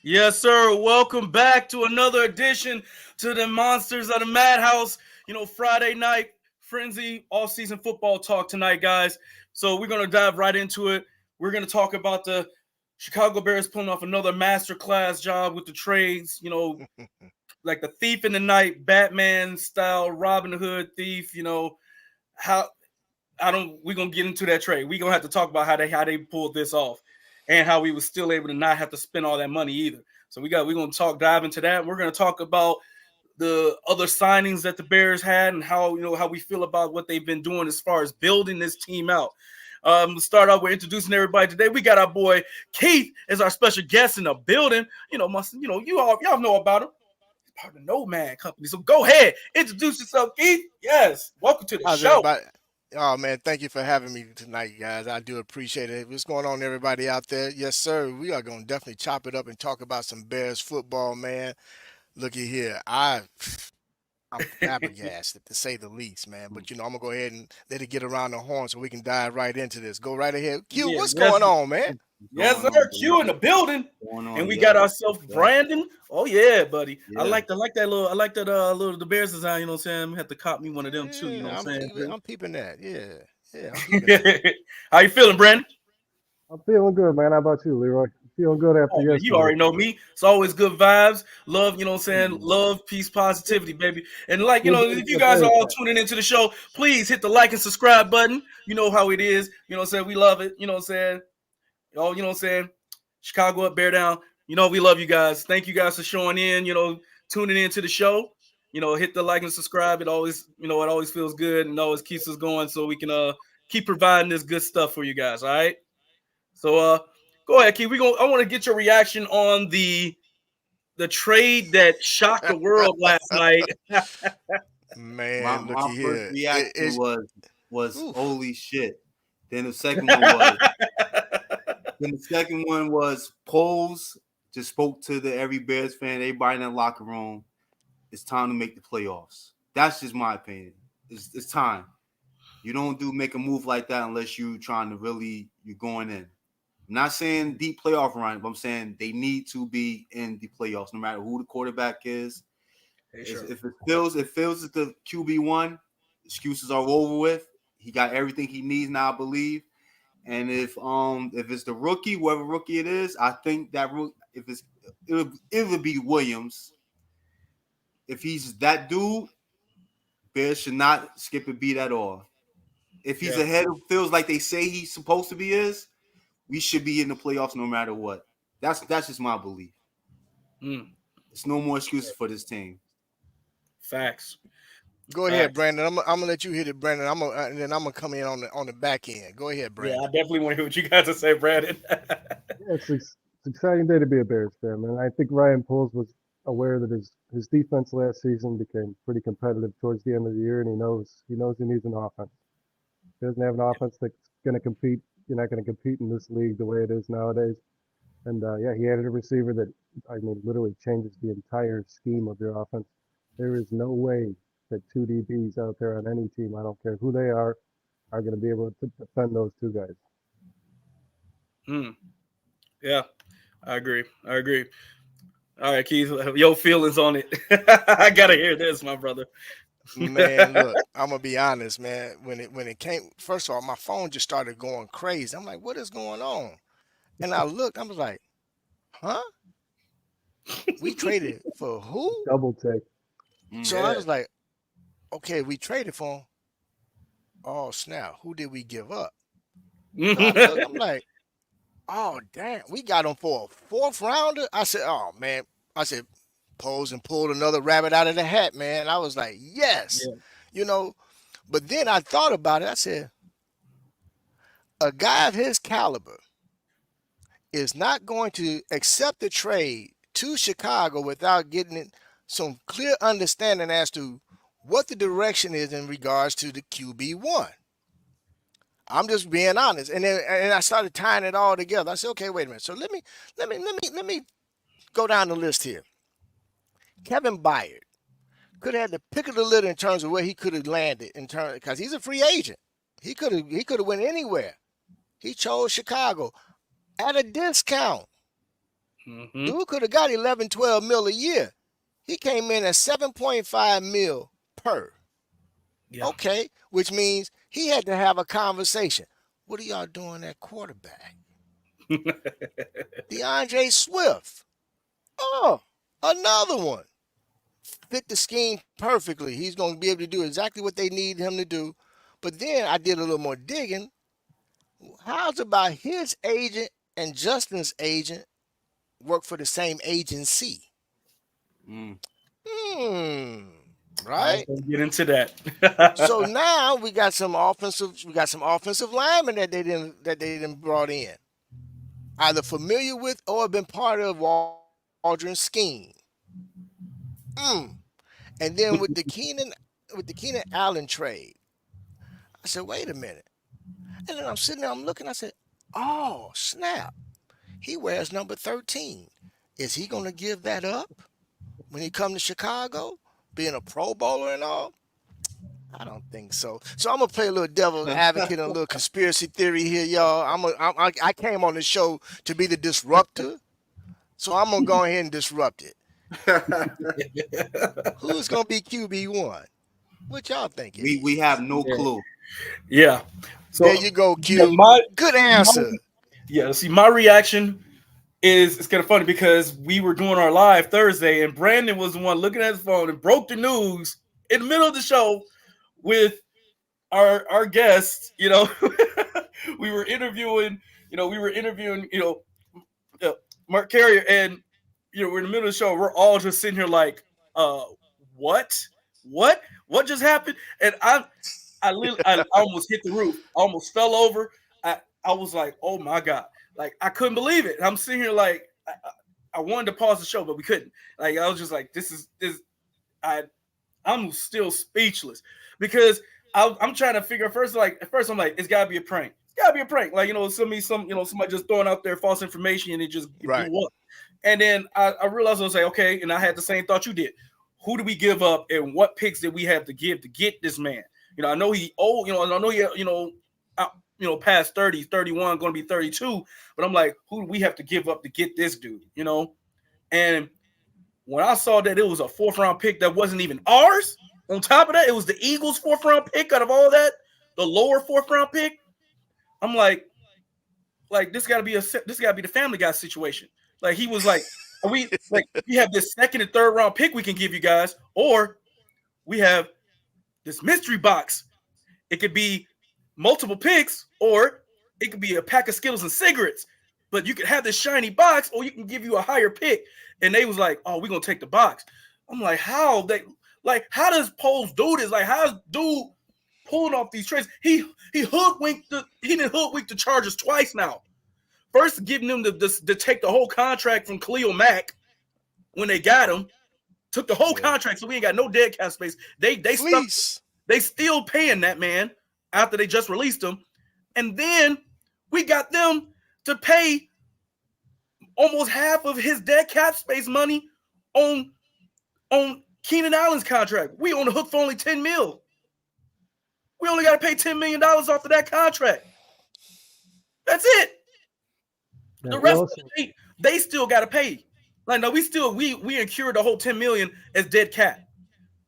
Yes, sir. Welcome back to another edition to the Monsters of the Madhouse. Friday night frenzy, all season football talk tonight, guys. So we're gonna dive right into it. We're gonna talk about the Chicago Bears pulling off another masterclass job with the trades. Like the thief in the night, Batman style, Robin Hood thief. How I don't. We're gonna get into that trade. We're gonna have to talk about how they pulled this off, and how we were still able to not have to spend all that money either. So we're gonna dive into that. We're gonna talk about the other signings that the Bears had and how we feel about what they've been doing as far as building this team out. We'll start out with introducing everybody today. We got our boy Keith as our special guest in the building. Y'all know about him. He's part of the Nomad Company. So go ahead, introduce yourself, Keith. Yes, welcome to the How's show. everybody? Oh man, thank you for having me tonight, guys. I do appreciate it. What's going on, everybody out there? Yes, sir. We are going to definitely chop it up and talk about some Bears football, man. Looky here, I'm flabbergasted to say the least, man. But I'm gonna go ahead and let it get around the horn so we can dive right into this. Go right ahead, Q. Yeah, What's yes, going on, man? yes, Going sir. on, Q in the beloved. building, Going and on, we got yes. ourselves Yes. Brandon. Oh yeah, buddy. I Yeah. like that little. I like that little the Bears design. You know what I'm saying? I'm gonna have to cop me one of them too. You know Yeah, what I'm I'm peeping that. Yeah, I'm peeping that. saying? How you feeling, Brandon? I'm feeling good, man. How about you, Leroy? Feeling good after Oh man, you yesterday. already know me. It's always good vibes, love. You know what I'm saying? Love, peace, positivity, baby. And Good day to if be you a guys are Bears all fan. tuning into the show, please hit the like and subscribe button. You know how it is. You know what I'm saying? We love it. You know what I'm saying? Oh, you know what I'm saying? Chicago up, bear down. We love you guys. Thank you guys for showing in, tuning into the show. Hit the like and subscribe. It always feels good and always keeps us going so we can keep providing this good stuff for you guys. All right. So go ahead, Keith. I want to get your reaction on the trade that shocked the world last night. My Man, my looky first here. reaction It's was oof. holy shit. Then the second one was Poles just spoke to the every Bears fan, everybody in the locker room. It's time to make the playoffs. That's just my opinion. It's time. You don't make a move like that unless you trying to really you're going in. I'm not saying deep playoff run, but I'm saying they need to be in the playoffs, no matter who the quarterback is. Hey, sure. If it feels that the QB1, excuses are over with. He got everything he needs now, I believe. And if it's the rookie, whoever rookie it is, I think that if it would be Williams. If he's that dude, Bears should not skip a beat at all. If he's Yeah. ahead of feels like they say he's supposed to be we should be in the playoffs no matter what. That's just my belief. Mm, It's no more excuses for this team. facts. Go ahead, Facts. Brandon. I'm gonna let you hit it, Brandon. And then I'm gonna come in on the back end. Go ahead, Yeah, I Brandon. definitely want to hear what you guys to say, Brandon. Yeah, it's an exciting day to be a Bears fan, man. I think Ryan Poles was aware that his defense last season became pretty competitive towards the end of the year, and he knows he needs an offense. He doesn't have an offense that's going to compete. You're not going to compete in this league the way it is nowadays. And yeah, he added a receiver that I mean literally changes the entire scheme of your offense. There is no way that two DBs out there on any team, I don't care who they are going to be able to defend those two guys. Mm, yeah, I agree. I agree. All right, Keith, your feelings on it. I gotta hear this, my brother. Man, look, I'm gonna be honest, man. When it came, first of all, my phone just started going crazy. I'm like, what is going on? And I looked, I was like, huh? We traded for who? Double take. So I Mm. Yeah. was like, okay, we traded for him. Oh snap, who did we give up? So I looked, I'm like, oh damn, we got him for a fourth rounder. I said, oh man, I said, pose and pulled another rabbit out of the hat, man. I was like, yes, Yeah. you know. But then I thought about it. I said, a guy of his caliber is not going to accept the trade to Chicago without getting some clear understanding as to what the direction is in regards to the QB1. I'm just being honest, and I started tying it all together. I said, okay, wait a minute. So let me go down the list here. Kevin Byard could have had the pick of the litter in terms of where he could have landed in terms because he's a free agent. He could have went anywhere. He chose Chicago at a discount. Mm-hmm. Dude could have got 11, 12 mil a year. He came in at 7.5 mil per. Yeah. Okay, which means he had to have a conversation. What are y'all doing at quarterback? DeAndre Swift. Oh, another one. Fit the scheme perfectly. He's going to be able to do exactly what they need him to do. But then I did a little more digging. How's about his agent and Justin's agent work for the same agency? Mm. Hmm. I was Right? gonna get into that. So now we got some offensive linemen that they didn't brought in, either familiar with or been part of Waldron's scheme. Mm. And then with the Keenan Allen trade, I said, wait a minute. And then I'm sitting there, I'm looking, I said, oh, snap. He wears number 13. Is he going to give that up when he come to Chicago, being a Pro Bowler and all? I don't think so. So I'm gonna play a little devil advocate and a little conspiracy theory here, y'all. I came on the show to be the disruptor, so I'm gonna go ahead and disrupt it. Who's gonna be QB1? What y'all think it we have is? no Yeah. clue. Yeah. There So you go, yeah, Q. my, Good my answer. yeah. See, my reaction is it's kind of funny because we were doing our live Thursday, and Brandon was the one looking at his phone and broke the news in the middle of the show with our guests. We were interviewing. Mark Carrier, and we're in the middle of the show. We're all just sitting here like, uh, what, what just happened? And I almost hit the roof. I almost fell over. I was like, oh my god, like I couldn't believe it. I'm sitting here like I wanted to pause the show, but we couldn't. Like I was just like, this is this. I I'm still speechless because I'm trying to figure first. Like at first, I'm like, it's gotta be a prank. It's gotta be a prank. Like somebody just throwing out there false information and it Right. blew up. And then I realized I was like, okay, and I had the same thought you did. Who do we give up, and what picks did we have to give to get this man? I know he old. I know he past 30, 31, going to be 32. But I'm like, who do we have to give up to get this dude? And when I saw that it was a fourth round pick that wasn't even ours, on top of that, it was the Eagles' fourth round pick out of all that, the lower fourth round pick. I'm like this got to be the Family Guy situation. Like he was like, we have this second and third round pick we can give you guys, or we have this mystery box. It could be multiple picks, or it could be a pack of Skittles and cigarettes. But you could have this shiny box, or you can give you a higher pick. And they was like, "Oh, we're gonna take the box." I'm like, how how does Poles do this? Like, how's dude pulling off these trades? He didn't hoodwink the Chargers twice now. First, giving them to take the whole contract from Khalil Mack when they got him, took the whole contract, so we ain't got no dead cap space. Fleece. They still paying that man after they just released him, and then we got them to pay almost half of his dead cap space money on Keenan Allen's contract. We on the hook for only $10 million. We only got to pay $10 million off of that contract. That's it. Yeah, The we rest of also they still got to pay. Like no, we incurred the whole $10 million as dead cap.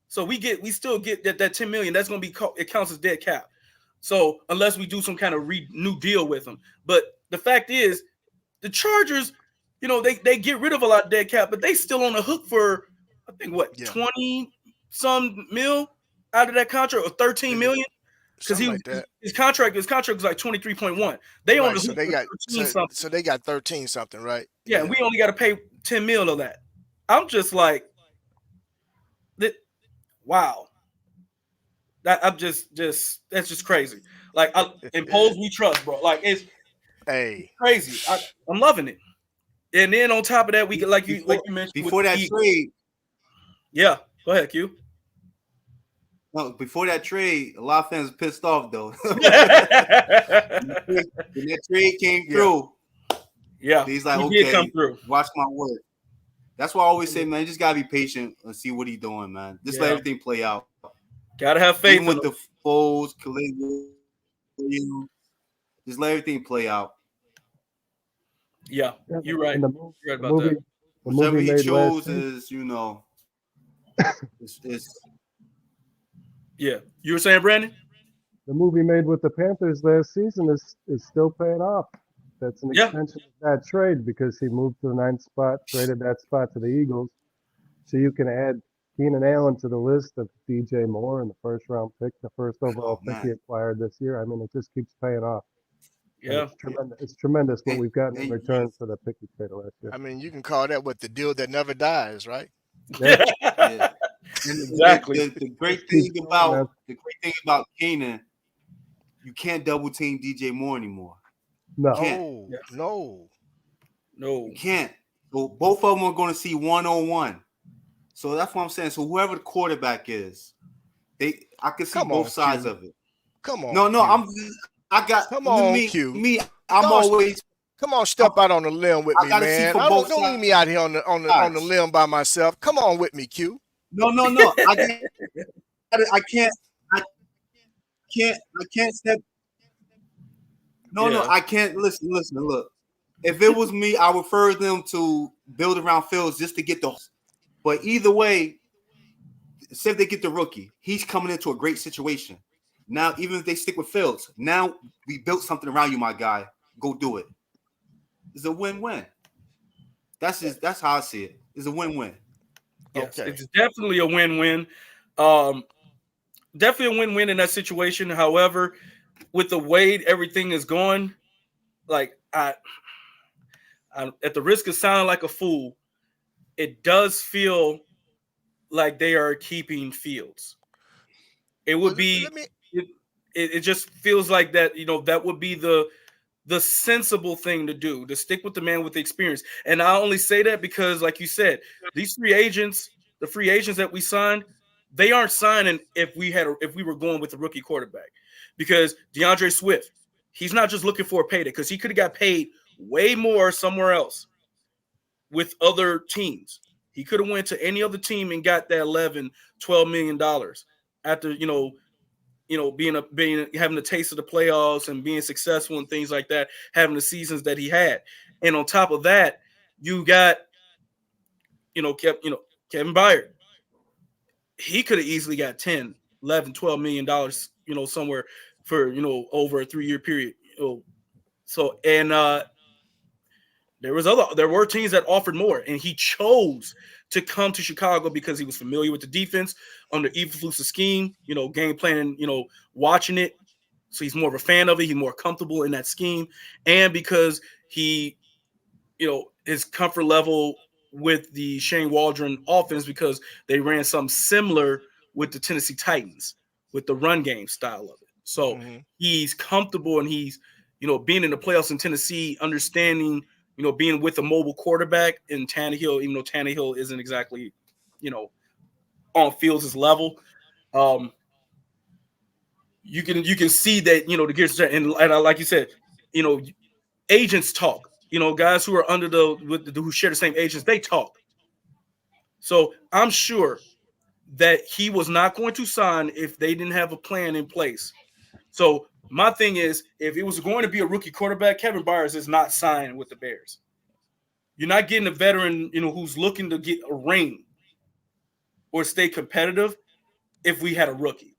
So we still get that $10 million. That's gonna be it counts as dead cap. So unless we do some kind of new deal with them, but the fact is, the Chargers, they get rid of a lot of dead cap, but they still on the hook for I think what 20 some mil out of that contract or 13 million because Something like that. his contract was like 23.1. They on Right. the So hook they for got 13 something. so they got 13 something, right? Yeah, and we only got to pay 10 mil of that. I'm just like that. Wow. I'm just that's just crazy. Like in polls we trust, bro. Like it's crazy. I'm loving it. And then on top of that, we could like you mentioned before that trade. Yeah, go ahead, Q. No, before that trade, a lot of fans were pissed off though. When that trade came through, he's like, okay, come through. Watch my work. That's why I always say, man, you just gotta be patient and see what he's doing, man. Just let everything play out. Gotta have faith. Even with the Foles, just let everything play out. Yeah, Yeah, you're right. and You're right the about that. movie, the Whichever movie he made last chose season, is, it's Yeah, you were saying, Brandon? the movie made with the Panthers last season is still paying off. That's an Yeah, extension of that trade because he moved to the ninth spot, traded that spot to the Eagles. So you can add Keenan Allen to the list of DJ Moore and the first round pick, the first oh overall pick he man. acquired this year. I mean, it just keeps paying off. And yeah, it's tremendous. It's tremendous what And, we've gotten in and return for the pick we traded last year. I mean, you can call that what the deal that never dies, right? Yeah, yeah. And exactly. the just great keeps thing going, man. about Keenan, you can't double team DJ Moore anymore. You No, can't. No, Yeah, no. no. You can't. So both of them are going to see 1-on-1. So that's what I'm saying. So whoever the quarterback is, I can see Come both on, sides Q. of it. Come on, No, Q. I got Come on, Q. me. I'm Don't always come on, step out on the limb with I me, got to see man. for I both don't leave me out here on the sides. limb by myself. Come on with me, Q. No. I can't. I I can't step. No. Yeah, I can't. Listen. Look. If it was me, I would prefer them to build around Fields just to get the. But either way, say if they get the rookie, he's coming into a great situation. Now, even if they stick with Fields, now we built something around you, my guy. Go do it. It's a win-win. That's how I see it. It's a win-win. yes, Okay. it's definitely a win-win. Um, definitely a win-win in that situation. However, with the way everything is going, like I at the risk of sounding like a fool, it does feel like they are keeping Fields. It would Well, be let me. it, it just feels like that, that would be the sensible thing to do, to stick with the man with the experience. And I only say that because, like you said, these the free agents that we signed, they aren't signing if we were going with a rookie quarterback. Because DeAndre Swift, he's not just looking for a payday, because he could have got paid way more somewhere else with other teams. He could have went to any other team and got that 11, $12 million after, being having a taste of the playoffs and being successful and things like that, having the seasons that he had. And on top of that, you got, Kevin Byard. He could have easily got 10, 11, $12 million, somewhere for, over a 3-year period. So, and there were teams that offered more, and he chose to come to Chicago because he was familiar with the defense under Eberflus's scheme, game planning, watching it. So he's more of a fan of it. He's more comfortable in that scheme, and because he, his comfort level with the Shane Waldron offense, because they ran something similar with the Tennessee Titans with the run game style of it. So Mm-hmm. he's comfortable, and he's, being in the playoffs in Tennessee, understanding, being with a mobile quarterback in Tannehill, even though Tannehill isn't exactly, on Fields' level. Um, you can see that, the gears, and like you said, you know agents talk, guys who are who share the same agents, they talk. So I'm sure that he was not going to sign if they didn't have a plan in place. So my thing is, if it was going to be a rookie quarterback, Kevin Byers is not signing with the Bears. You're not getting a veteran, who's looking to get a ring or stay competitive if we had a rookie.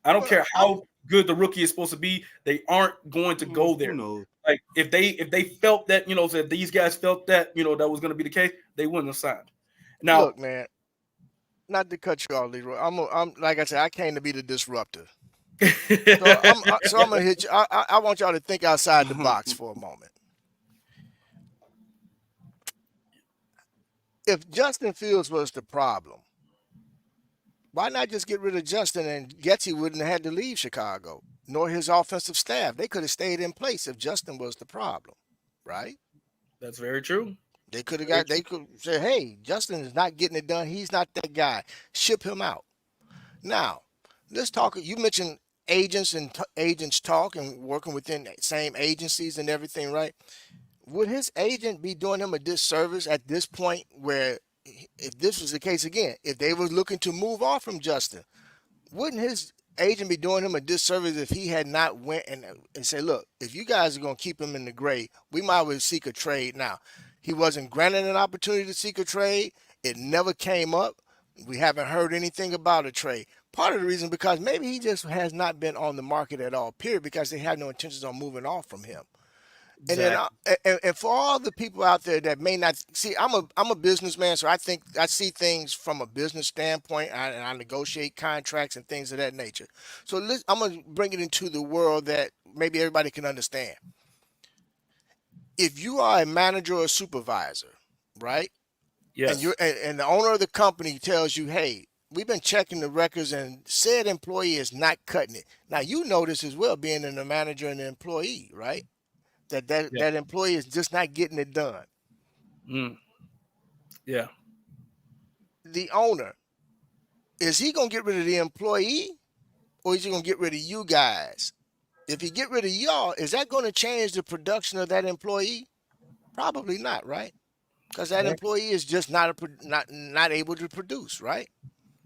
I don't Well, care how good the rookie is supposed to be. They aren't going to go Who there. knows? Like if they felt that, that these guys felt that, that was going to be the case, they wouldn't have signed. Now, look, man. Not to cut you off, Leroy. I'm like I said. I came to be the disruptor. So I'm gonna hit you. I want y'all to think outside the box for a moment. If Justin Fields was the problem, why not just get rid of Justin and Getty wouldn't have had to leave Chicago, nor his offensive staff. They could have stayed in place if Justin was the problem, right? that's very true. They could have Very got. true. They could say, "Hey, Justin is not getting it done. He's not that guy. Ship him out." Now, let's talk. You mentioned agents and agents talk and working within the same agencies and everything, right? Would his agent be doing him a disservice at this point where if this was the case again, if they were looking to move off from Justin, wouldn't his agent be doing him a disservice if he had not went and say, look, if you guys are gonna keep him in the gray, we might well seek a trade now. He wasn't granted an opportunity to seek a trade. It never came up. We haven't heard anything about a trade. Part of the reason because maybe he just has not been on the market at all, period, because they have no intentions on moving off from him. And then, Exactly. and for all the people out there that may not see, I'm a businessman, so I think I see things from a business standpoint, and I negotiate contracts and things of that nature. So I'm gonna bring it into the world that maybe everybody can understand. If you are a manager or a supervisor, right, and Yes. and the owner of the company tells you, hey, we've been checking the records and said employee is not cutting it. Now you know this as well, being in the manager and the employee, right? Yeah. That employee is just not getting it done. Mm. Yeah. The owner, is he gonna get rid of the employee or is he gonna get rid of you guys? If he get rid of y'all, is that gonna change the production of that employee? Probably not, right? Because that Exactly. employee is just not able to produce, right?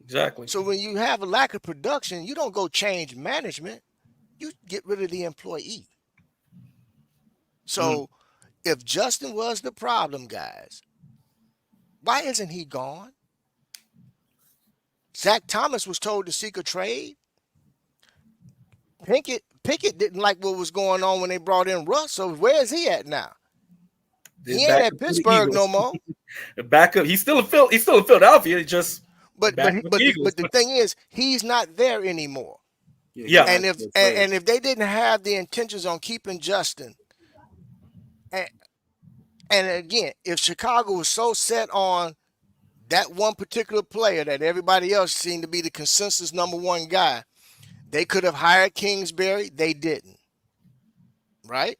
Exactly. So when you have a lack of production, you don't go change management, you get rid of the employee. Mm. So if Justin was the problem, guys, why isn't he gone? Zach Thomas was told to seek a trade. Pickett didn't like what was going on when they brought in Russ. So where is he at now? The He ain't backup at for the Pittsburgh no Eagles. more. The backup. He's still in Philadelphia. He just But back with the Eagles. the thing is, he's not there anymore. Yeah, he Yeah. And asked if for a trade. and if they didn't have the intentions on keeping Justin, and, and again, if Chicago was so set on that one particular player that everybody else seemed to be the consensus number one guy, they could have hired Kingsbury. They didn't, right?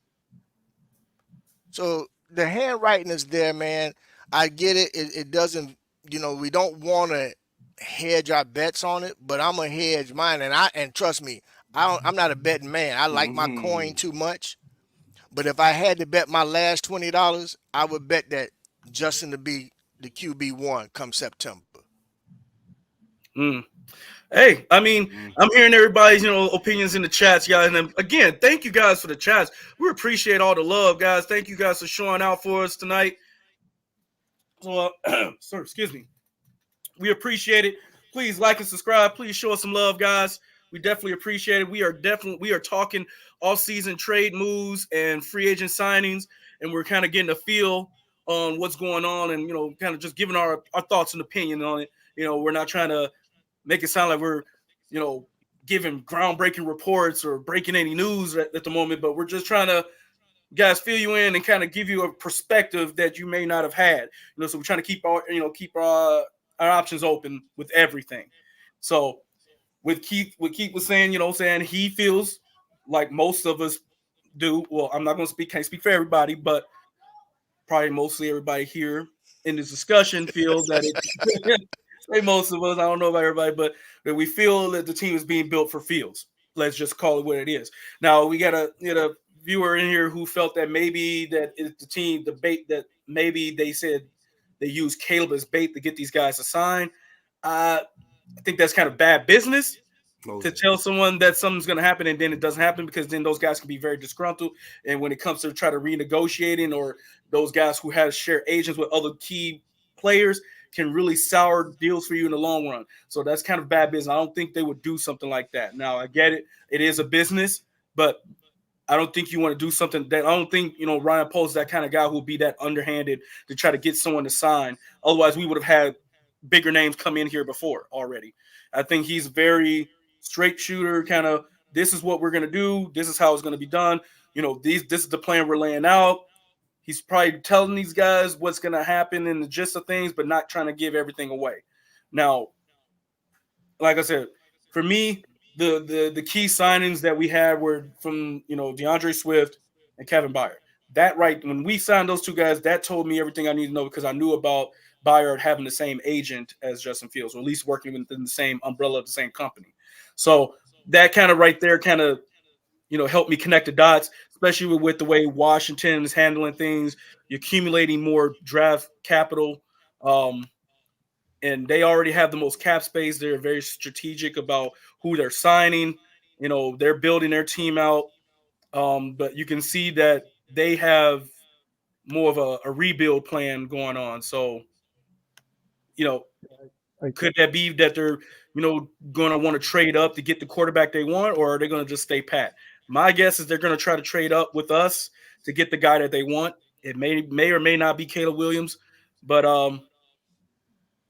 So the handwriting is there, man. I get it. It doesn't, we don't want to hedge our bets on it, but I'm gonna hedge mine. And trust me, I'm not a betting man. I like my coin Mhm. too much. But if I had to bet my last $20, I would bet that Justin to be the QB1 come September. Mm. Hey, I mean, Mhm. I'm hearing everybody's opinions in the chats, guys. And again, thank you guys for the chats. We appreciate all the love, guys. Thank you guys for showing out for us tonight. So, sorry, excuse me. We appreciate it. Please like and subscribe. Please show us some love, guys. We definitely appreciate it. We are talking off season trade moves and free agent signings, and we're kind of getting a feel on what's going on, and kind of just giving our thoughts and opinion on it. We're not trying to make it sound like we're you know giving groundbreaking reports or breaking any news at the moment, but we're just trying to guys fill you in and kind of give you a perspective that you may not have had. So we're trying to keep our options open with everything. So what Keith was saying, saying he feels like most of us do. Well, I'm not going to can't speak for everybody, but probably mostly everybody here in this discussion feels that it. Say most of us, I don't know about everybody, but that we feel that the team is being built for Fields. Let's just call it what it is. Now we got a viewer in here who felt that maybe that it's the team debate that maybe they said they used Caleb as bait to get these guys to sign. I think that's kind of bad business Oh to yeah. tell someone that something's going to happen and then it doesn't happen, because then those guys can be very disgruntled. And when it comes to try to renegotiating, or those guys who have shared agents with other key players, can really sour deals for you in the long run. So that's kind of bad business. I don't think they would do something like that. Now I get it; it is a business, but I don't think you want to do something that I don't think Ryan Poles is that kind of guy who will be that underhanded to try to get someone to sign. Otherwise, we would have had bigger names come in here before already. I think he's very straight shooter, kind of. This is what we're gonna do. This is how it's gonna be done. This is the plan we're laying out. He's probably telling these guys what's gonna happen in the gist of things, but not trying to give everything away. Now, like I said, for me, the key signings that we had were from DeAndre Swift and Kevin Byard. That right when we signed those two guys, that told me everything I need to know, because I knew about Byard having the same agent as Justin Fields, or at least working within the same umbrella of the same company. So that kind of right there kind of helped me connect the dots, especially with the way Washington is handling things, accumulating more draft capital. Um, and they already have the most cap space. They're very strategic about who they're signing. They're building their team out. But you can see that they have more of a rebuild plan going on. So, you know, I, could that be that they're, going to want to trade up to get the quarterback they want, or are they going to just stay pat? My guess is they're going to try to trade up with us to get the guy that they want. It may or may not be Caleb Williams, but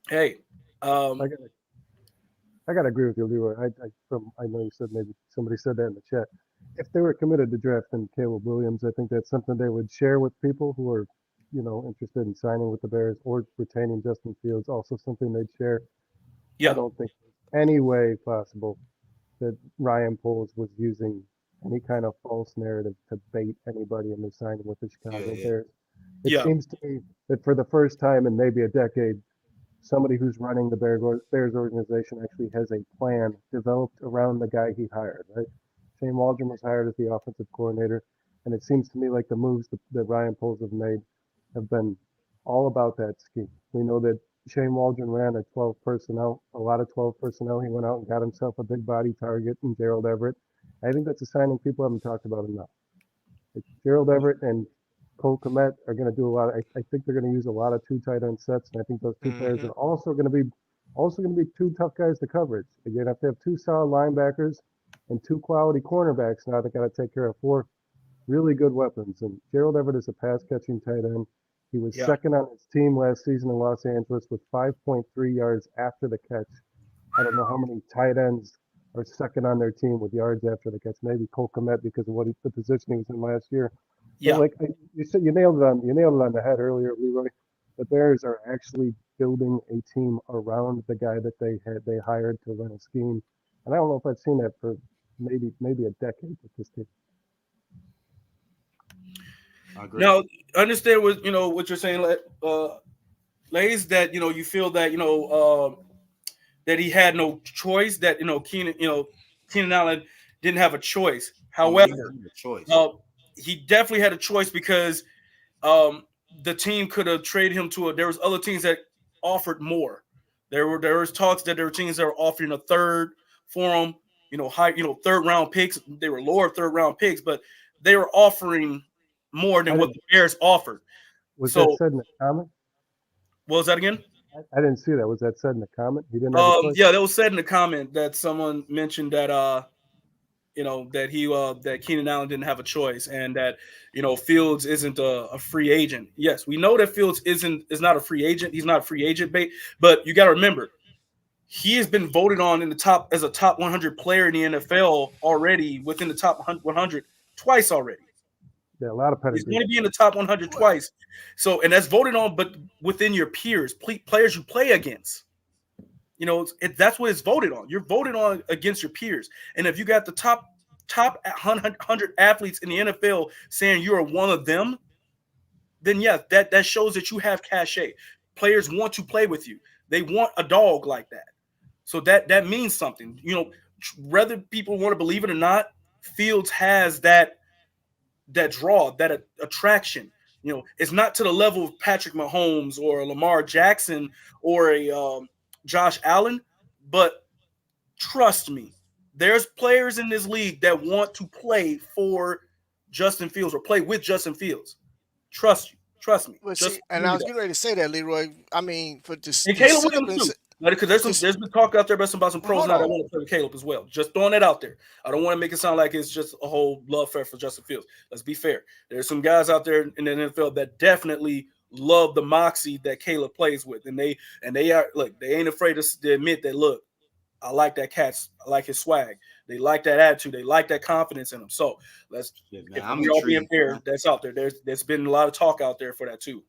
hey, I got I gotta agree with you, Leroy. I know you said maybe somebody said that in the chat. If they were committed to drafting Caleb Williams, I think that's something they would share with people who are, interested in signing with the Bears or retaining Justin Fields. Also, something they'd share. I yeah, don't think there's any way possible that Ryan Poles was using any kind of false narrative to bait anybody into signing with the Yeah, Chicago yeah. Bears. It yeah, seems to me that for the first time in maybe a decade, somebody who's running the Bears organization actually has a plan developed around the guy he hired, right? Shane Waldron was hired as the offensive coordinator, and it seems to me like the moves that Ryan Poles have made have been all about that scheme. We know that Shane Waldron ran a 12 personnel, a lot of 12 personnel. He went out and got himself a big body target in Gerald Everett. I think that's a signing people haven't talked about enough. Gerald Everett and Cole Kmet are going to do a lot. I think they're going to use a lot of two tight end sets, and I think those two players Mm-hmm. are also going to be two tough guys to coverage. Again, have to have two solid linebackers and two quality cornerbacks. Now they got to take care of four really good weapons. And Gerald Everett is a pass catching tight end. He was yeah, second on his team last season in Los Angeles with 5.3 yards after the catch. I don't know how many tight ends are second on their team with yards after the catch. Maybe Cole Kmet because of the position he was in last year. But yeah, like you said, you nailed it on the head earlier, Leroy. The Bears are actually building a team around the guy that they hired to run a scheme, and I don't know if I've seen that for maybe a decade with this team. I agree. Now, understand what you're saying, Lays. That you feel that that he had no choice. That Keenan Allen didn't have a choice. Oh, he However, had a choice. uh, he definitely had a choice because um, the team could have traded him to there was other teams that offered more. There was talks that there were teams that were offering a third for him, high, third round picks. They were lower third round picks, but they were offering more than I what didn't. the Bears offered. Was that So said in the comment? what was that again? I didn't see that. Was that said in the comment? He didn't have a choice. Yeah, that was said in the comment that someone mentioned that that Keenan Allen didn't have a choice, and that Fields isn't a free agent. Yes, we know that Fields is not a free agent. He's not a free agent bait, but you got to remember he has been voted on in the top as a top 100 player in the NFL already, within the top 100 twice already. Yeah, a lot of He's pedigree going to there. be in the top 100 twice. So, and that's voted on, but within your peers, players you play against. That's what it's voted on. You're voted on against your peers, and if you got the top 100 athletes in the NFL saying you are one of them, then yeah, that shows that you have cachet. Players want to play with you. They want a dog like that. So that means something. Whether people want to believe it or not, Fields has that draw, that attraction. It's not to the level of Patrick Mahomes or Lamar Jackson or a Josh Allen, but trust me, there's players in this league that want to play for Justin Fields or play with Justin Fields. Trust me. Well, see, Just and believe I me was that. getting ready to say that, Leroy. I mean, for And to Caleb sit up Williams and too. say, Because to there's been talk out there about some pros hold now that on. want to play with Caleb as well. Just throwing it out there. I don't want to make it sound like it's just a whole love affair for Justin Fields. Let's be fair. There's some guys out there in the NFL that definitely love the moxie that Caleb plays with, and they are they ain't afraid to admit that. Look, I like that cat's. I like his swag. They like that attitude. They like that confidence in him. So let's, Shit, man, if I'm we all being intrigued. fair, that's out there. There's been a lot of talk out there for that too.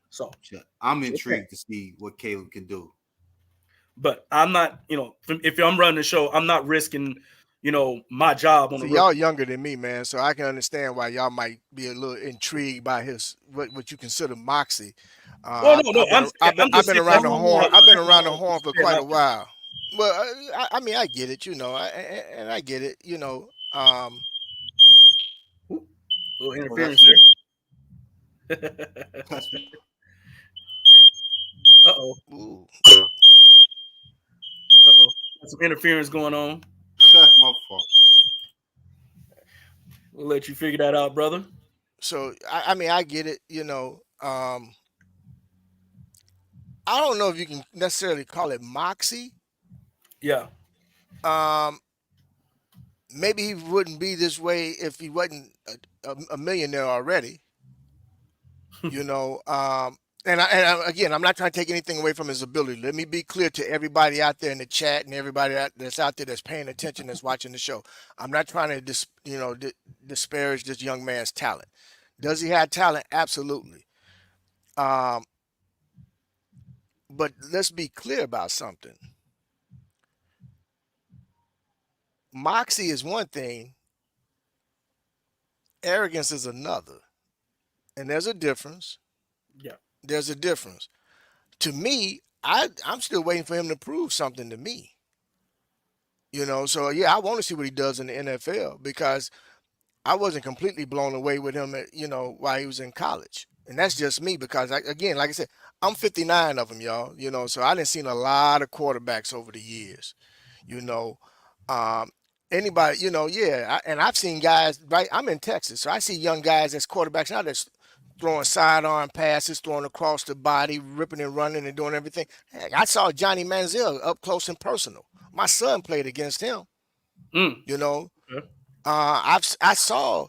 So, Shit, I'm just saying. intrigued to see what Caleb can do. But I'm not, if I'm running the show, I'm not risking, my job on a See, y'all rookie. younger than me, man, so I can understand why y'all might be a little intrigued by his what you consider moxie. Well, no, no, I'm I've just been saying around that's the more horn. I've been that's around the more horn just for saying quite a out there. while. Well, I mean, I get it, and I get it, Ooh, little Oh, interference that's me. there. That's me. Uh-oh. Ooh. some interference going on. My fault. We'll let you figure that out, brother. So I mean, I get it. I don't know if you can necessarily call it moxie. Yeah. Um, Maybe he wouldn't be this way if he wasn't a millionaire already. You know, again, I'm not trying to take anything away from his ability. Let me be clear to everybody out there in the chat and everybody that's out there that's paying attention, that's watching the show. I'm not trying to disparage this young man's talent. Does he have talent? Absolutely. Um, but let's be clear about something. Moxie is one thing, arrogance is another. And there's a difference. Yeah. There's a difference. To me, I'm still waiting for him to prove something to me. So yeah, I want to see what he does in the NFL because I wasn't completely blown away with him, while he was in college. And that's just me because, again, like I said, I'm 59 of them, y'all. So I done seen a lot of quarterbacks over the years. You know, um, Anybody, yeah. And I've seen guys, right? I'm in Texas, so I see young guys as quarterbacks now that's throwing sidearm passes, throwing across the body, ripping and running and doing everything. Heck, I saw Johnny Manziel up close and personal. My son played against him. Mm. You know, Okay. I saw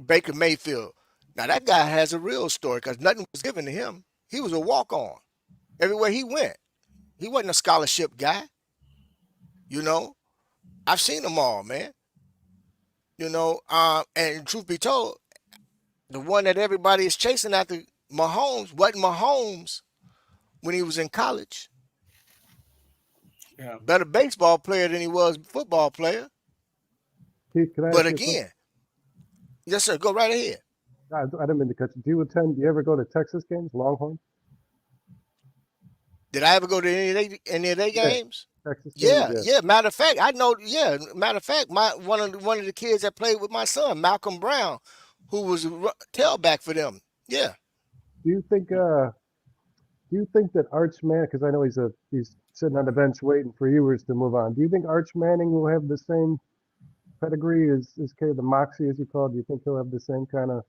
Baker Mayfield. Now that guy has a real story because nothing was given to him. He was a walk on everywhere he went. He wasn't a scholarship guy. You know, I've seen them all, man. And truth be told, the one that everybody is chasing after, Mahomes, wasn't Mahomes when he was in college. Yeah. Better baseball player than he was football player. Keith, can I But ask you a question? again, yes, sir, go right ahead. I didn't mean to cut you. Do you ever go to Texas games, Longhorn? Did I ever go to any of their Yeah, games? Texas games, Yeah, yeah. yeah. Matter of fact, I know. Yeah, matter of fact, one of the kids that played with my son, Malcolm Brown, who was a tailback for them. Yeah, Do you think that Arch Manning, because I know he's sitting on the bench waiting for Ewers to move on. Do you think Arch Manning will have the same pedigree as Caleb, the Moxie as you call it? Do you think he'll have the same kind of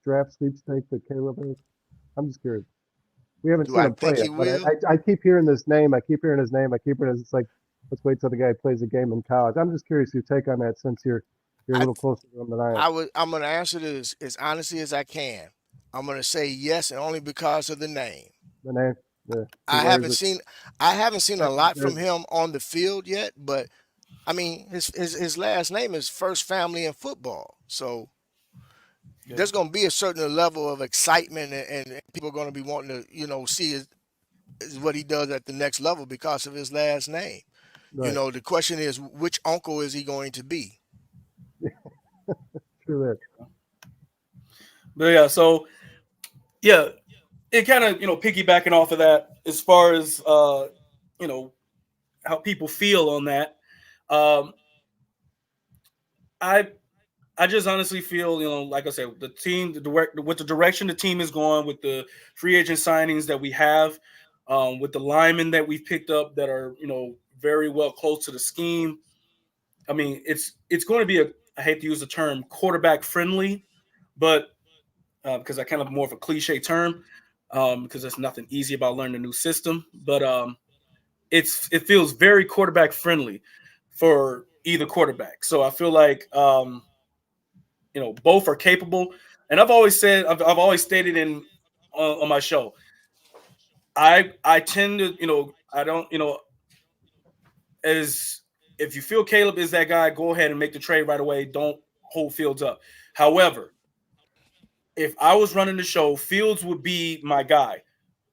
draft sweepstake that Caleb is? I'm just curious. We haven't do seen I him play think he yet, but will? I keep hearing this name. I keep hearing his name. I keep hearing it's like, let's wait till the guy plays a game in college. I'm just curious your take on that since you're a I little closer to him than I am. I'm going to answer this as honestly as I can. I'm going to say yes, and only because of the name. The name, he I wears haven't it. seen I haven't seen a Texas lot from jersey. him on the field yet, but I mean his last name is first family in football, so Yeah. there's going to be a certain level of excitement, and people are going to be wanting to see is what he does at the next level because of his last name. Right. The question is which uncle is he going to be? True that. But yeah, so yeah, it kind of piggybacking off of that as far as you know how people feel on that. Um, I I just honestly feel, like I said, the team, with the direction the team is going, with the free agent signings that we have, with the linemen that we've picked up that are, very well close to the scheme. I mean, it's going to be I hate to use the term quarterback friendly, but because I kind of more of a cliche term, because there's nothing easy about learning a new system, but it feels very quarterback friendly for either quarterback. So I feel like both are capable. And I've always stated on my show, I tend to, I don't, as if you feel Caleb is that guy, go ahead and make the trade right away. Don't hold Fields up. However, if I was running the show, Fields would be my guy,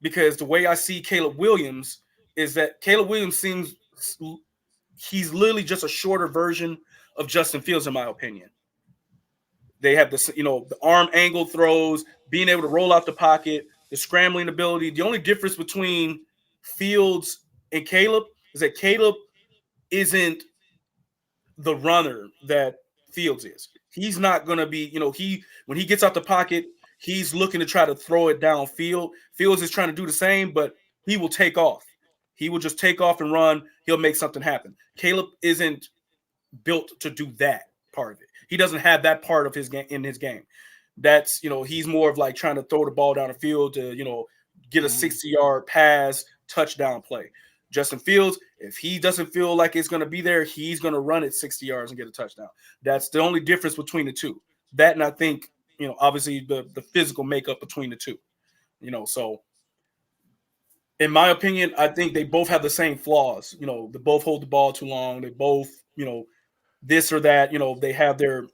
because the way I see Caleb Williams is that Caleb Williams seems he's literally just a shorter version of Justin Fields, in my opinion. They have this, the arm angle throws, being able to roll out the pocket, the scrambling ability. The only difference between Fields and Caleb is that Caleb isn't the runner that Fields is. He's not going to be, when he gets out the pocket, he's looking to try to throw it downfield. Fields is trying to do the same, but he will take off. He will just take off and run. He'll make something happen. Caleb isn't built to do that part of it. He doesn't have that part of his game in his game. That's, he's more of like trying to throw the ball down the field to, get a Mhm. 60-yard pass, touchdown play. Justin Fields, if he doesn't feel like it's going to be there, he's going to run it 60 yards and get a touchdown. That's the only difference between the two. That, and I think, obviously the physical makeup between the two. So in my opinion, I think they both have the same flaws. They both hold the ball too long. They both, this or that. They have their,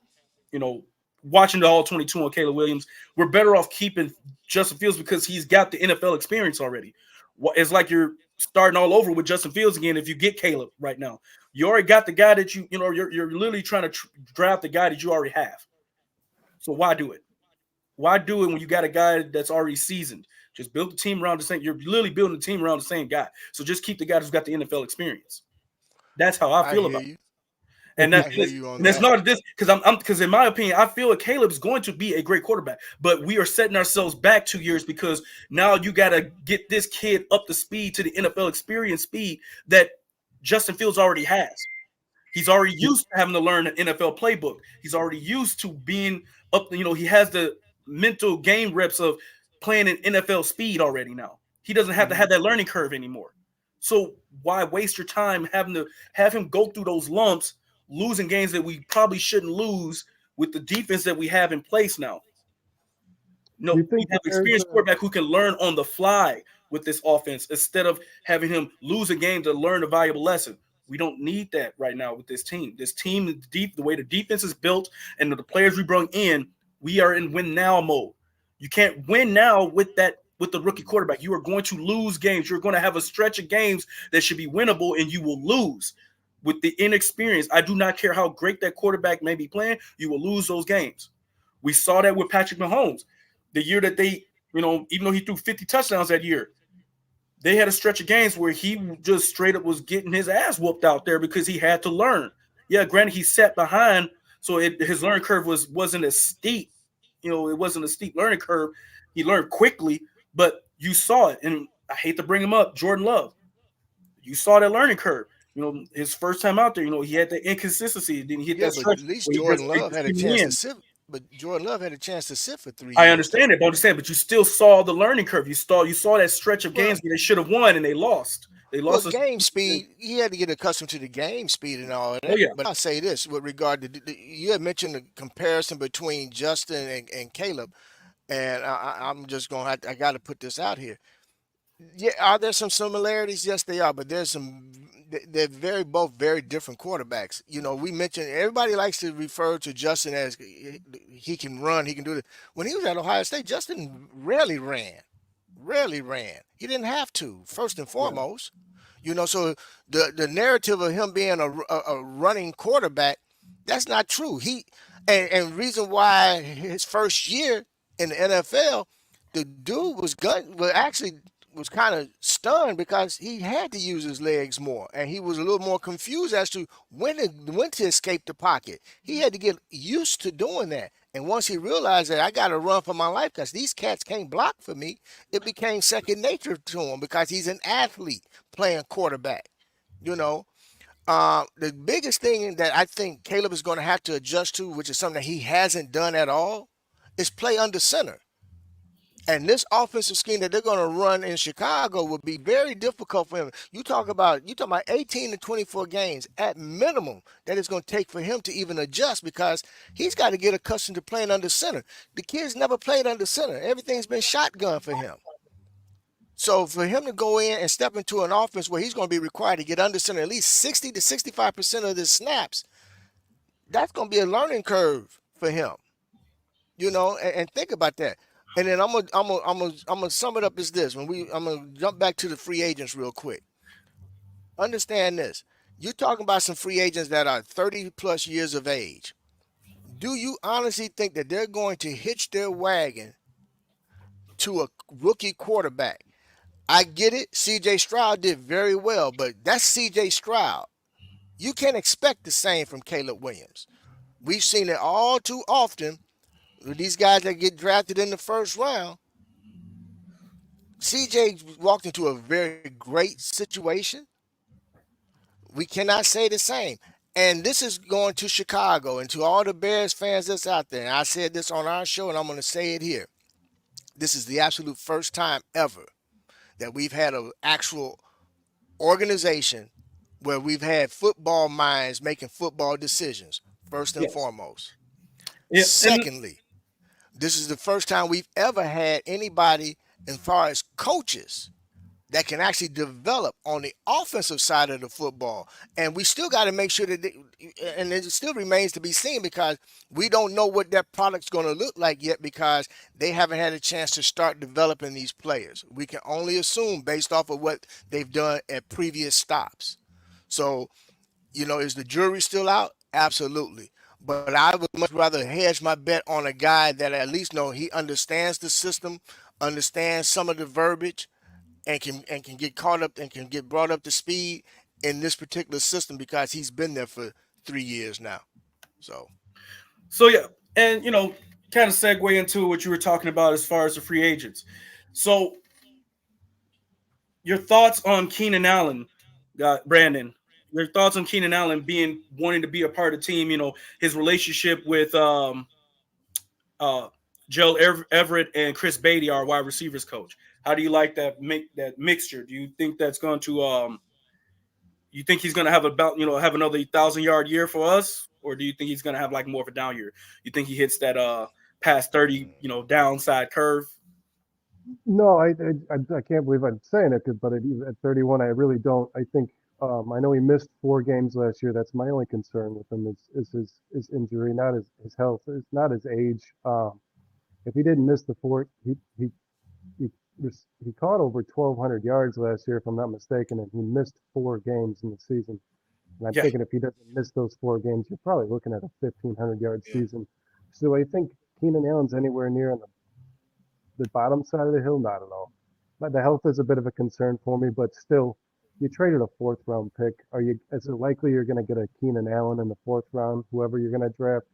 you know, watching the all 22 on Caleb Williams, we're better off keeping Justin Fields because he's got the NFL experience already. It's like you're starting all over with Justin Fields again if you get Caleb right now. You already got the guy that you're literally trying to draft the guy that you already have. So why do it? Why do it when you got a guy that's already seasoned? Just build the team around the same. You're literally building the team around the same guy. So just keep the guy who's got the NFL experience. That's how I I feel hear about it. you. And I hear you on that's that. not this because I'm because in my opinion, I feel like Caleb's going to be a great quarterback, but we are setting ourselves back 2 years because now you got to get this kid up to speed to the NFL experience speed that Justin Fields already has. He's already used to having to learn an NFL playbook. He's already used to being up. He has the mental game reps of playing in NFL speed already now. He doesn't have to Mhm. have that learning curve anymore. So why waste your time having to have him go through those lumps, losing games that we probably shouldn't lose with the defense that we have in place now? Do No, you we think have that there's experienced quarterback who can learn on the fly with this offense instead of having him lose a game to learn a valuable lesson. We don't need that right now with this team. This team, the way the defense is built and the players we bring in, we are in win now mode. You can't win now with the rookie quarterback. You are going to lose games. You're going to have a stretch of games that should be winnable, and you will lose with the inexperience. I do not care how great that quarterback may be playing. You will lose those games. We saw that with Patrick Mahomes the year that they, even though he threw 50 touchdowns that year, they had a stretch of games where he just straight up was getting his ass whooped out there because he had to learn. Yeah, granted, he sat behind, so his learning curve wasn't as steep. It wasn't a steep learning curve. He learned quickly, but you saw it. And I hate to bring him up, Jordan Love. You saw that learning curve. His first time out there, he had the inconsistency. Then he hit Yeah, that but at stretch least where he just Jordan Love had a season chance to in. sit. But Jordan Love had a chance to sit for 3 I years, understand though. it, but I'm just saying, but you still saw the learning curve. You saw that stretch of Well, games where they should have won and they lost. They well, lost. game speed. He had to get accustomed to the game speed and all of Oh that. yeah, But I'll say this with regard to you had mentioned the comparison between Justin and Caleb, and I'm just gonna I got to put this out here. Yeah, are there some similarities? Yes, they are, but there's some. They're both very different quarterbacks. We mentioned everybody likes to refer to Justin as he can run, he can do it. When he was at Ohio State, Justin rarely ran. He didn't have to. First and yeah. foremost, so the narrative of him being a running quarterback, that's not true. And reason why his first year in the NFL, the dude was actually was kind of stunned because he had to use his legs more, and he was a little more confused as to when to escape the pocket. He had to get used to doing that, and once he realized that I got to run for my life because these cats can't block for me, it became second nature to him because he's an athlete playing quarterback. You know, the biggest thing that I think Caleb is going to have to adjust to, which is something that he hasn't done at all, is play under center. And this offensive scheme that they're going to run in Chicago will be very difficult for him. You talk about 18 to 24 games at minimum that it's going to take for him to even adjust because he's got to get accustomed to playing under center. The kid's never played under center. Everything's been shotgun for him. So for him to go in and step into an offense where he's going to be required to get under center at least 60 to 65% of the snaps, that's going to be a learning curve for him. And think about that. And then I'm gonna sum it up as this. I'm gonna jump back to the free agents real quick. Understand this. You're talking about some free agents that are 30 plus years of age. Do you honestly think that they're going to hitch their wagon to a rookie quarterback? I get it. CJ Stroud did very well, but that's CJ Stroud. You can't expect the same from Caleb Williams. We've seen it all too often with these guys that get drafted in the first round. CJ walked into a very great situation. We cannot say the same. And this is going to Chicago and to all the Bears fans that's out there. And I said this on our show, and I'm going to say it here. This is the absolute first time ever that we've had an actual organization where we've had football minds making football decisions, first and Yes. foremost. Yeah. And Secondly, this is the first time we've ever had anybody, as far as coaches, that can actually develop on the offensive side of the football. And we still got to make sure that, and it still remains to be seen because we don't know what that product's going to look like yet because they haven't had a chance to start developing these players. We can only assume based off of what they've done at previous stops. So, is the jury still out? Absolutely. But I would much rather hedge my bet on a guy that at least know he understands the system, understands some of the verbiage, and can get caught up and can get brought up to speed in this particular system because he's been there for 3 years now. So so yeah, and kind of segue into what you were talking about as far as the free agents. So your thoughts on Keenan Allen, Brandon? Your thoughts on Keenan Allen being wanting to be a part of the team? His relationship with uh, Joe Everett and Chris Beatty, our wide receivers coach. How do you like that mixture? Do you think that's going to you think he's going to have about have another 1,000 yard year for us, or do you think he's going to have like more of a down year? You think he hits that past 30 downside curve? No, I can't believe I'm saying it, but at 31, I really don't. I think I know he missed 4 games last year. That's my only concern with him is his injury, not his health. It's not his age. If he didn't miss the four, he he caught over 1,200 yards last year, if I'm not mistaken, and he missed 4 games in the season. And I'm Yeah, thinking if he doesn't miss those 4 games, you're probably looking at a 1,500-yard Yeah. season. So I think Keenan Allen's anywhere near on the bottom side of the hill, not at all. But the health is a bit of a concern for me, but still, you traded a 4th round pick. Is it likely you're going to get a Keenan Allen in the 4th round? Whoever you're going to draft,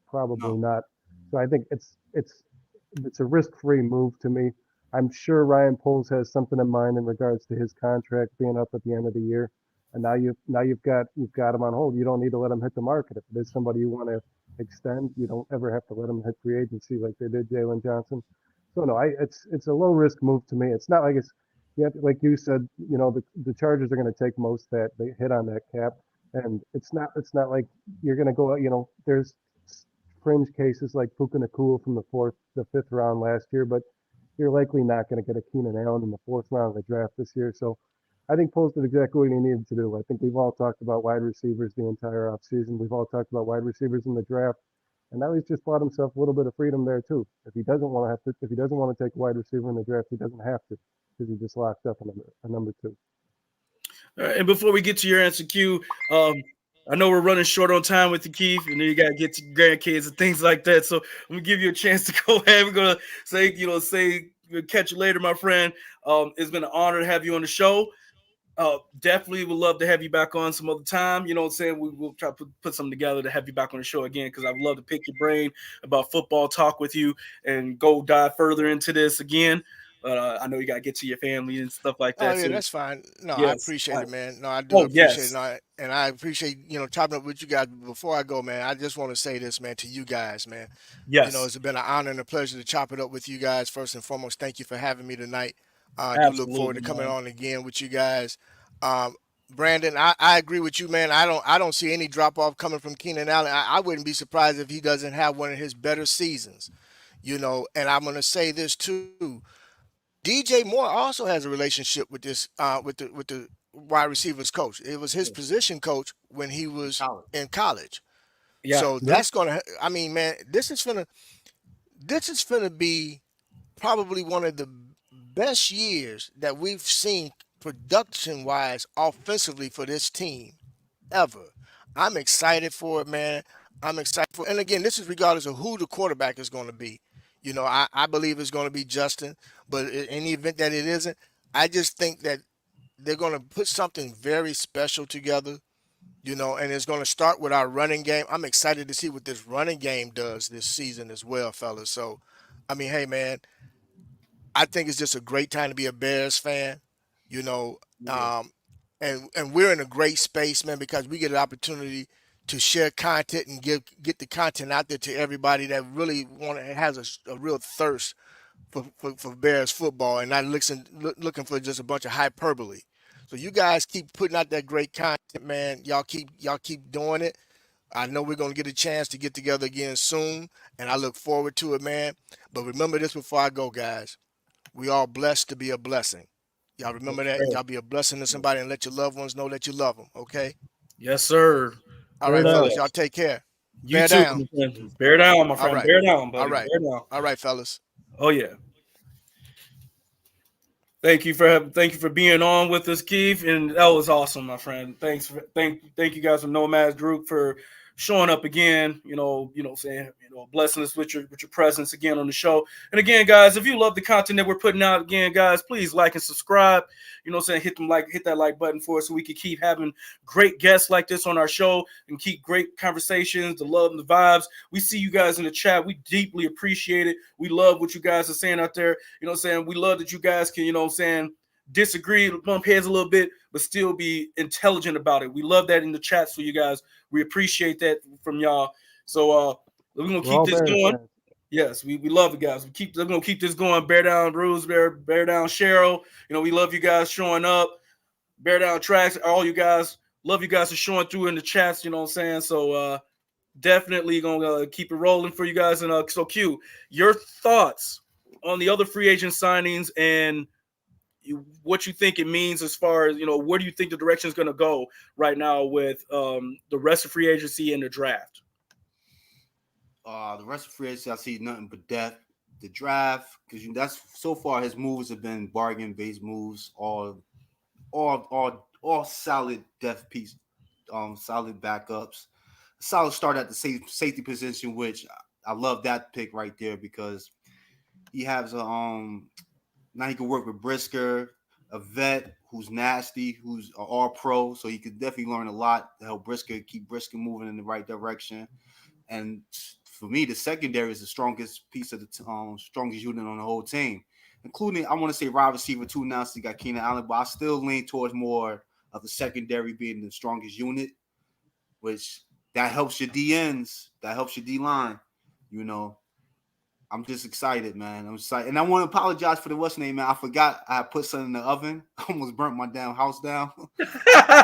probably No. not. So I think it's a risk-free move to me. I'm sure Ryan Poles has something in mind in regards to his contract being up at the end of the year. And now you've got him on hold. You don't need to let him hit the market. If it is somebody you want to extend, you don't ever have to let him hit free agency like they did Jalen Johnson. So no, it's a low risk move to me. It's not like it's yet like you said, the Chargers are going to take most that they hit on that cap, and it's not like you're going to go. There's fringe cases like Puka Nakua from the 5th round last year, but you're likely not going to get a Keenan Allen in the 4th round of the draft this year. So I think Poles did exactly what he needed to do. I think we've all talked about wide receivers the entire offseason. We've all talked about wide receivers in the draft. And now he's just bought himself a little bit of freedom there too. If he doesn't want to take a wide receiver in the draft, he doesn't have to because he just locked up a number 2. And before we get to your answer, Q, I know we're running short on time with you, Keith, and then you got to get to grandkids and things like that. So I'm gonna give you a chance to go ahead. We're gonna say we'll catch you later, my friend. It's been an honor to have you on the show. Definitely would love to have you back on some other time. You know what I'm saying? We'll try to put something together to have you back on the show again because I'd love to pick your brain about football, talk with you, and go dive further into this again. But I know you got to get to your family and stuff like oh that. yeah, So, that's fine. No, I yes. appreciate it, man. No, I do Oh, appreciate it. yes. No, and I appreciate chopping up with you guys. Before I go, man, I just want to say this, man, to you guys, man. Yes. It's been an honor and a pleasure to chop it up with you guys. First and foremost, thank you for having me tonight. I do look forward Absolutely, to coming man. on again with you guys. Um, Brandon, I agree with you, man. I don't see any drop off coming from Keenan Allen. I wouldn't be surprised if he doesn't have one of his better seasons. And I'm gonna say this too. DJ Moore also has a relationship with this with the wide receivers coach. It was his position coach when he was Solid. in college. Yeah. So Yep. that's gonna. I mean, man, this is gonna be probably one of the best years that we've seen production wise offensively for this team ever. I'm excited for it, man. I'm excited for, and again, this is regardless of who the quarterback is going to be. I believe it's going to be Justin, but in the event that it isn't, I just think that they're going to put something very special together. And it's going to start with our running game. I'm excited to see what this running game does this season as well, fellas. So, I mean, hey, man, I think it's just a great time to be a Bears fan, you know. Yeah. And we're in a great space, man, because we get an opportunity to share content and get the content out there to everybody that really has a real thirst for Bears football and not looking for just a bunch of hyperbole. So you guys keep putting out that great content, man. Y'all keep doing it. I know we're gonna get a chance to get together again soon, and I look forward to it, man. But remember this before I go, guys. We all blessed to be a blessing. Y'all remember Yes, that? sir. Y'all be a blessing to somebody and let your loved ones know that you love them. Okay. Yes, sir. All Bear right, down. fellas. Y'all take care. You Bear too, down. my friend. Bear down, my All friend. right. Bear down, All buddy. right. Bear down. All right, fellas. Oh yeah. Thank you for being on with us, Keith, and that was awesome, my friend. Thank you guys from Nomads Group for showing up again. Saying blessing us with your presence again on the show. And again, guys, if you love the content that we're putting out, again, guys, please like and subscribe. Hit that like button for us so we can keep having great guests like this on our show and keep great conversations, the love and the vibes. We see you guys in the chat. We deeply appreciate it. We love what you guys are saying out there. We love that you guys can, disagree, bump heads a little bit, but still be intelligent about it. We love that in the chats for you guys. We appreciate that from y'all. So we're gonna We're keep all this Bears going. fans. Yes, we love it, guys. We're gonna keep this going. Bear down, Bruce, bear down, Cheryl. We love you guys showing up. Bear down tracks, all you guys. Love you guys for showing through in the chats. You know what I'm saying? So definitely gonna keep it rolling for you guys. And so Q, your thoughts on the other free agent signings and what you think it means as far as where do you think the direction is going to go right now with the rest of free agency and the draft? The rest of free agency, I see nothing but depth. The draft, because that's so far his moves have been bargain based moves, all solid depth piece, solid backups, solid start at the safety position, which I love that pick right there because he has now he can work with Brisker, a vet who's nasty, who's an all pro, so he could definitely learn a lot to help keep Brisker moving in the right direction. And for me, the secondary is the strongest piece of the strongest unit on the whole team, including I want to say wide receiver too. Now, so you got Keenan Allen, but I still lean towards more of the secondary being the strongest unit, which that helps your DNs, that helps your D line. I'm just excited, man. I'm excited, and I want to apologize for the what's name, man. I forgot I put something in the oven. I almost burnt my damn house down.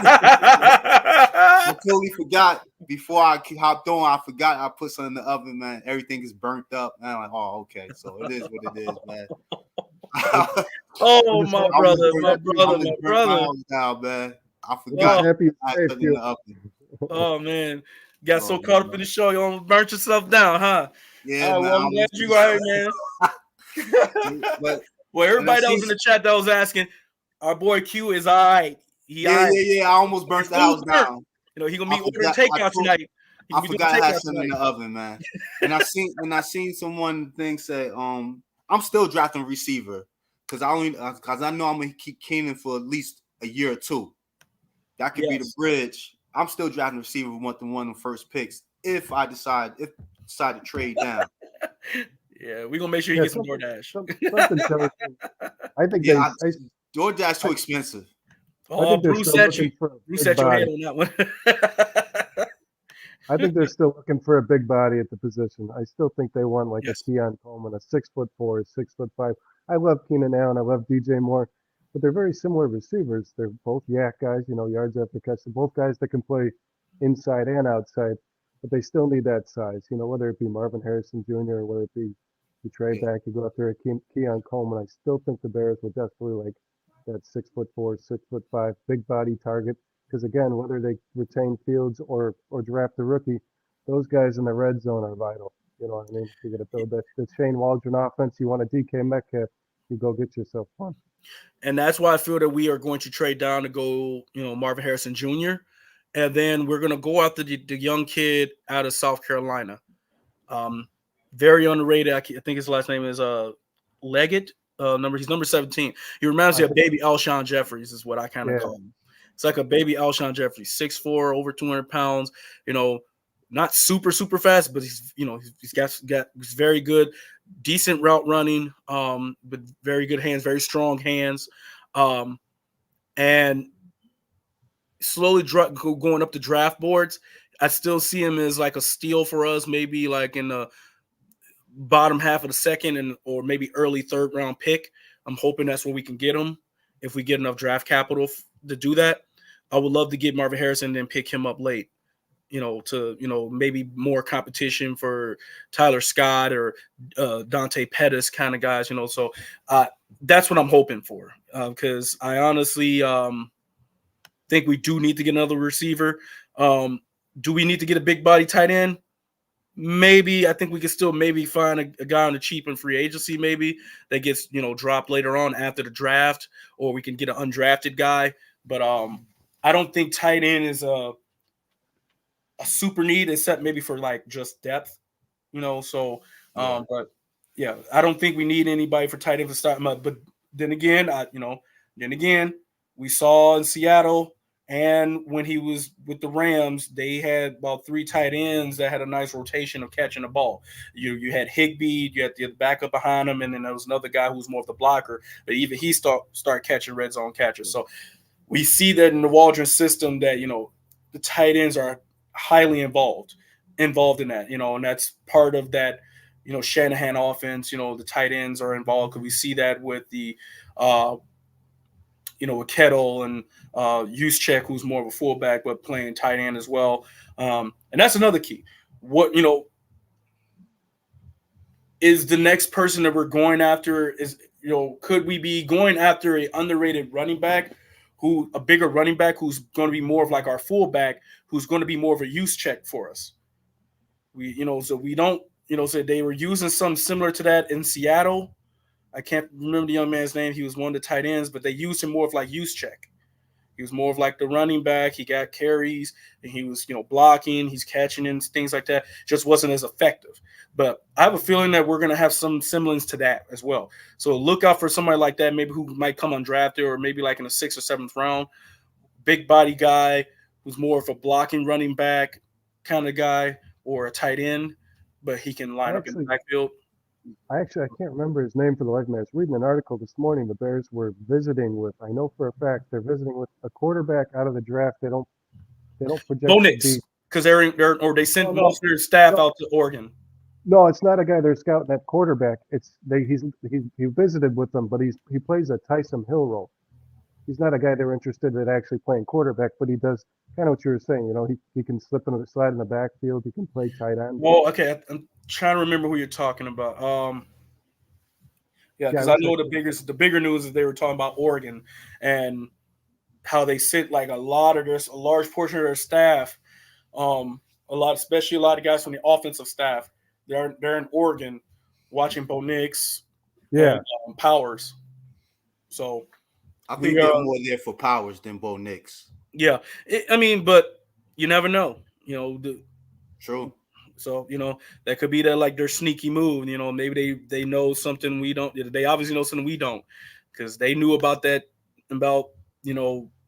I totally forgot before I hopped on. I forgot I put something in the oven, man. Everything is burnt up. And I'm like, oh, okay. So it is what it is, man. Oh, my brother. My house down, man. I forgot Happy I safe, put it in the oven. Oh man, got so Oh, caught up man. in the show, you almost burnt yourself down, huh? Yeah, Well, I'm glad you got it, man. But Well, everybody that was in the chat that was asking, our boy Q is all right. yeah. I almost burnt the house down. He gonna be ordering takeout tonight. I forgot I had something in the oven, man. And I seen someone say, I'm still drafting receiver because I know I'm gonna keep Keenan for at least a year or two. That could be the bridge. I'm still drafting receiver with one of the first picks if I decide to trade down. Yeah, we're gonna make sure he gets some DoorDash. Something tells me. I think DoorDash too expensive. I think they're still looking for a Bruce big set your head body. on that one. I think they're still looking for a big body at the position. I still think they want like Yes. a Keon Coleman, a 6'4", 6'5". I love Keenan Allen. I love DJ Moore, but they're very similar receivers. They're both yak guys, yards after catch. They're both guys that can play inside and outside, but they still need that size. Whether it be Marvin Harrison Jr. or whether it be you trade back, you go out there at Keon Coleman. I still think the Bears would definitely like that 6'4", 6'5", big body target. Because again, whether they retain Fields or draft a rookie, those guys in the red zone are vital. You know what I mean? You got to build the Shane Waldron offense. You want a DK Metcalf, you go get yourself one. And that's why I feel that we are going to trade down to go, Marvin Harrison Jr. And then we're going to go after the young kid out of South Carolina. Very underrated. I think his last name is Leggett. He's number 17. He reminds me of baby Alshon Jeffries is what I kind of call him. It's like a baby Alshon Jeffries, 6'4", over 200 pounds. not super fast, but he's very good, decent route running, with very good hands, very strong hands, and slowly going up the draft boards. I still see him as like a steal for us, maybe like in the bottom half of the second and or maybe early third round pick. I'm hoping that's where we can get him if we get enough draft capital to do that. I would love to get Marvin Harrison and then pick him up late, to maybe more competition for Tyler Scott or Dante Pettis kind of guys. So that's what I'm hoping for, because I honestly think we do need to get another receiver. Do we need to get a big body tight end? Maybe. I think we can still maybe find a guy on the cheap in free agency, maybe that gets dropped later on after the draft, or we can get an undrafted guy. But I don't think tight end is a super need, except maybe for like just depth, So, but yeah, I don't think we need anybody for tight end to start. But then again, we saw in Seattle. And when he was with the Rams, they had about 3 tight ends that had a nice rotation of catching the ball. You had Higbee, you had the backup behind him, and then there was another guy who was more of the blocker. But even he start catching red zone catches. So we see that in the Waldron system that the tight ends are highly involved in that. And that's part of that. Shanahan offense. The tight ends are involved because we see that with the. With Kettle and Juszczyk, who's more of a fullback but playing tight end as well. And that's another key. What is the next person that we're going after? Is could we be going after a underrated running back, a bigger running back who's going to be more of like our fullback, who's going to be more of a Juszczyk for us? So we don't. So they were using something similar to that in Seattle. I can't remember the young man's name. He was one of the tight ends, but they used him more of like Juszczyk. He was more of like the running back. He got carries, and he was, blocking. He's catching and things like that. Just wasn't as effective. But I have a feeling that we're going to have some semblance to that as well. So look out for somebody like that, maybe who might come undrafted or maybe like in the 6th or 7th round. Big body guy who's more of a blocking running back kind of guy, or a tight end, but he can line up in the backfield. I can't remember his name for the life of me. I was reading an article this morning. The Bears were visiting with, I know for a fact, they're visiting with a quarterback out of the draft. They don't project Bo to Nix, be. because they sent most of their staff out to Oregon. No, it's not a guy they're scouting at quarterback. He visited with them, but he plays a Taysom Hill role. He's not a guy they're interested in actually playing quarterback, but he does kind of what you were saying. He can slide in the backfield. He can play tight end. Well, okay, I'm trying to remember who you're talking about. Because I know the bigger news is they were talking about Oregon and how they sent like a large portion of their staff, especially a lot of guys from the offensive staff. They're in Oregon watching Bo Nix and Powers. So I think they're more there for Powers than Bo Nix. Yeah, but you never know. True. So that could be their sneaky move. Maybe they know something we don't. They obviously know something we don't, because they knew about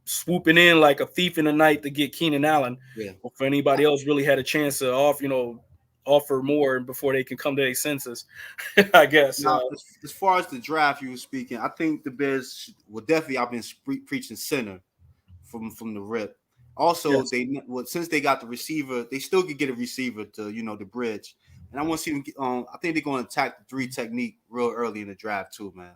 swooping in like a thief in the night to get Keenan Allen. Yeah. Or if anybody else really had a chance to offer more before they can come to their senses, I guess. Now, as far as the draft you were speaking, I think the Bears definitely. I've been preaching center from the rip. Also, yes. Since they got the receiver, they still could get a receiver to the bridge. And I want to see them. I think they're going to attack the 3 technique real early in the draft too, man.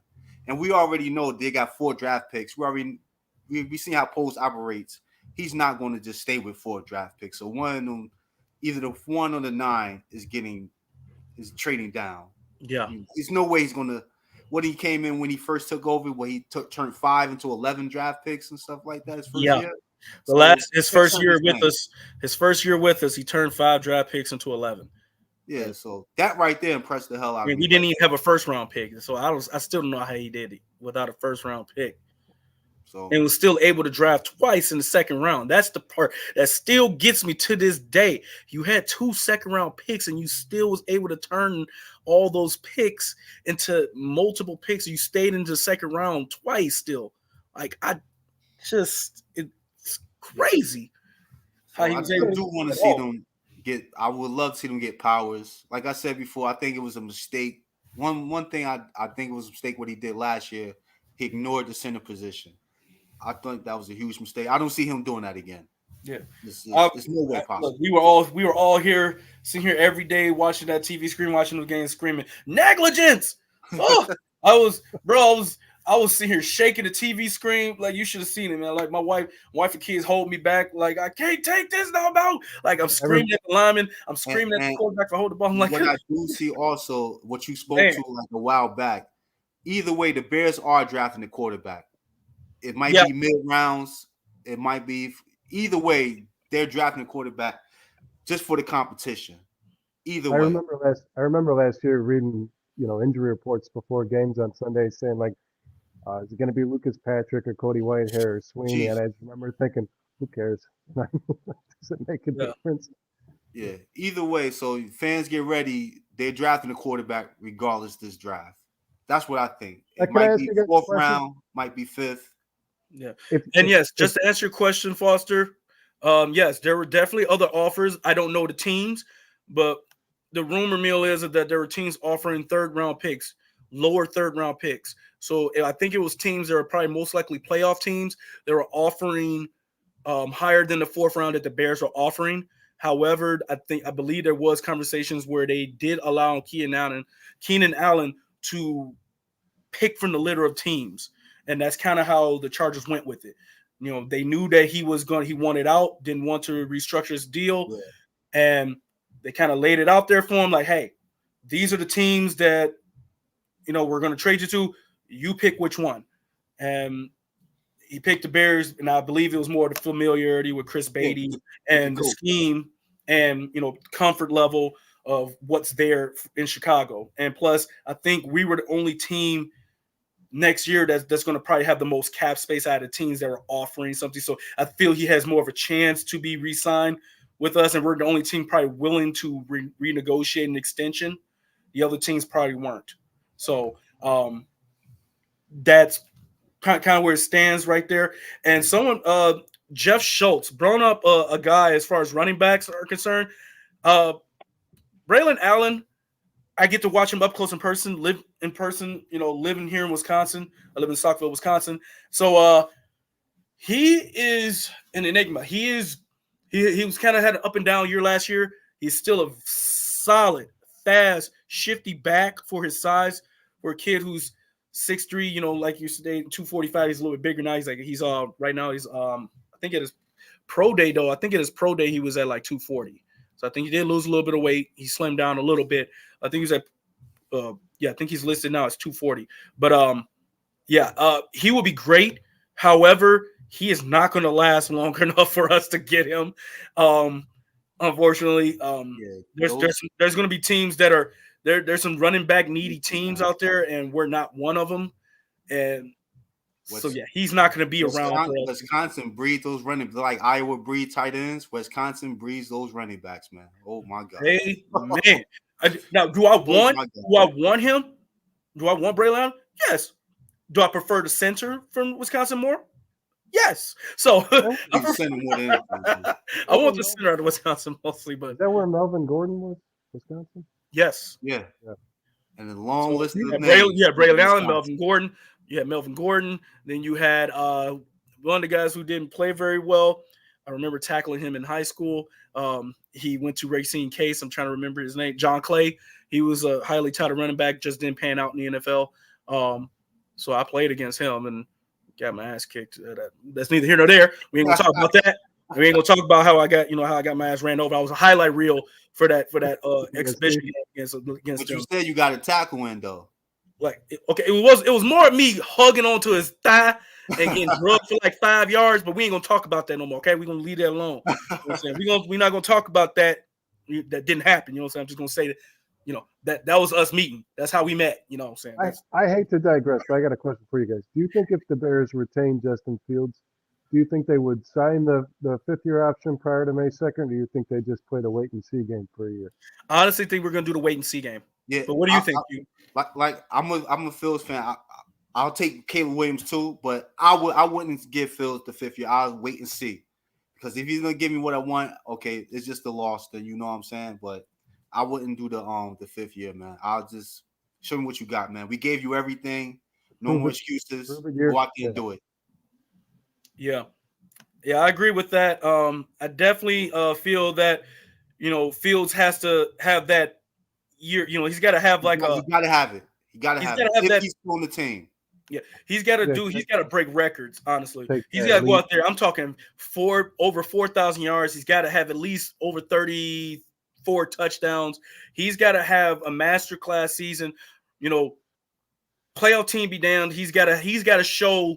And we already know they got 4 draft picks. We seen how Post operates. He's not going to just stay with 4 draft picks. So one of them, either the 1 or the 9, is trading down. Yeah, there's no way he's going to. What he came in when he first took over, where he turned 5 into 11 draft picks and stuff like that. His first year. His first year with us, he turned 5 draft picks into 11. Yeah, so that right there impressed the hell out of me. He didn't even have a first round pick, so I still don't know how he did it without a first round pick. So, and was still able to draft twice in the second round. That's the part that still gets me to this day. You had 2 second round picks, and you still was able to turn all those picks into multiple picks. You stayed into the second round twice still. It's crazy. So I do want to see them I would love to see them get Powers. Like I said before, I think it was a mistake. One thing I think it was a mistake what he did last year. He ignored the center position. I think that was a huge mistake. I don't see him doing that again. Yeah, It's no way possible. look, we were all here, sitting here every day watching that TV screen, watching the game, screaming negligence. Oh, I was sitting here shaking the TV screen like you should have seen it, man. Like my wife and kids hold me back, like I can't take this no. Like I'm screaming at the lineman, I'm screaming at the quarterback for holding the ball. I'm like, what I do see also, what you spoke to like a while back. Either way, the Bears are drafting the quarterback. It might be mid rounds. It might be either way. They're drafting a quarterback just for the competition. Either way. I remember last year reading, injury reports before games on Sunday saying like, is it going to be Lucas Patrick or Cody Whitehair or Sweeney? Jeez. And I just remember thinking, who cares? Does it make a difference? Yeah. Either way, so fans get ready. They're drafting a quarterback regardless of this draft. That's what I think. It might be fourth round, might be fifth. Yeah. Just to answer your question, Foster, yes, there were definitely other offers. I don't know the teams, but the rumor mill is that there were teams offering lower third round picks. So I think it was teams that were probably most likely playoff teams that were offering higher than the fourth round that the Bears were offering. However, I believe there was conversations where they did allow Keenan Allen to pick from the litter of teams. And that's kind of how the Chargers went with it. They knew that he wanted out, didn't want to restructure his deal. Yeah. And they kind of laid it out there for him like, hey, these are the teams that, we're going to trade you to. You pick which one. And he picked the Bears, and I believe it was more the familiarity with Chris Beatty and the scheme and, comfort level of what's there in Chicago. And plus, I think we were the only team next year that's going to probably have the most cap space out of teams that are offering something. So I feel he has more of a chance to be re-signed with us, and we're the only team probably willing to renegotiate an extension. The other teams probably weren't. So that's kind of where it stands right there. And someone, Jeff Schultz, brought up a guy as far as running backs are concerned. Braylon Allen, I get to watch him up close in person, live in person, living here in Wisconsin. I live in Stockville, Wisconsin. So he is an enigma. He was kind of had an up and down year last year. He's still a solid, fast, shifty back for his size. For a kid who's 6'3", like you said, 245. He's a little bit bigger now. He's right now he's I think at his pro day though. I think at his pro day he was at like 240. So I think he did lose a little bit of weight. He slimmed down a little bit. I think he's at I think he's listed now as 240. But he will be great. However, he is not going to last long enough for us to get him. Unfortunately, there's going to be teams that are there's some running back needy teams out there, and we're not one of them. And he's not going to be around for us. Wisconsin breeds those running, like Iowa breed tight ends. Wisconsin breeds those running backs, man. Oh my god. Hey man. Now, do I want him? Do I want Braylon? Yes. Do I prefer the center from Wisconsin more? Yes. So I want the center out of Wisconsin mostly, but is that where Melvin Gordon was? Wisconsin? Yes. Yeah. And a long list of names. Braylon Allen, Melvin Gordon. You had Melvin Gordon. Then you had one of the guys who didn't play very well. I remember tackling him in high school. He went to Racine Case. I'm trying to remember his name. John Clay. He was a highly touted running back, just didn't pan out in the NFL. So I played against him and got my ass kicked. That's neither here nor there. We ain't gonna talk about that. We ain't gonna talk about how I got my ass ran over. I was a highlight reel for that exhibition against But you said you got a tackle in though. It was more of me hugging onto his thigh and getting drugged for like 5 yards, but we ain't gonna talk about that no more. Okay, we're gonna leave that alone. You know what I'm saying? We're not gonna talk about that. That didn't happen. You know what I'm saying? I'm just gonna say that that was us meeting. That's how we met. You know what I'm saying? I hate to digress, but I got a question for you guys. Do you think if the Bears retain Justin Fields, do you think they would sign the 5th-year option prior to May 2nd, or do you think they just play the wait and see game for a year? I honestly think we're gonna do the wait and see game. Yeah, but what do you think? I'm a Fields fan. I'll take Caleb Williams too, but I wouldn't give Fields the 5th year. I'll wait and see Because if he's gonna give me what I want, okay, it's just a loss. Then you know what I'm saying. But I wouldn't do the 5th year, man. I'll just show me what you got, man. We gave you everything. No more excuses. Prove it year. Go out there and do it. Yeah. Yeah, I agree with that. I definitely feel that, Fields has to have that year. He's got to have He got to have it. He got to have it. If he's on the team. Yeah, he's got to he's got to break records, honestly. He's got to go out there. I'm talking over 4,000 yards. He's got to have at least over 34 touchdowns. He's got to have a masterclass season. Playoff team be damned. He's got to show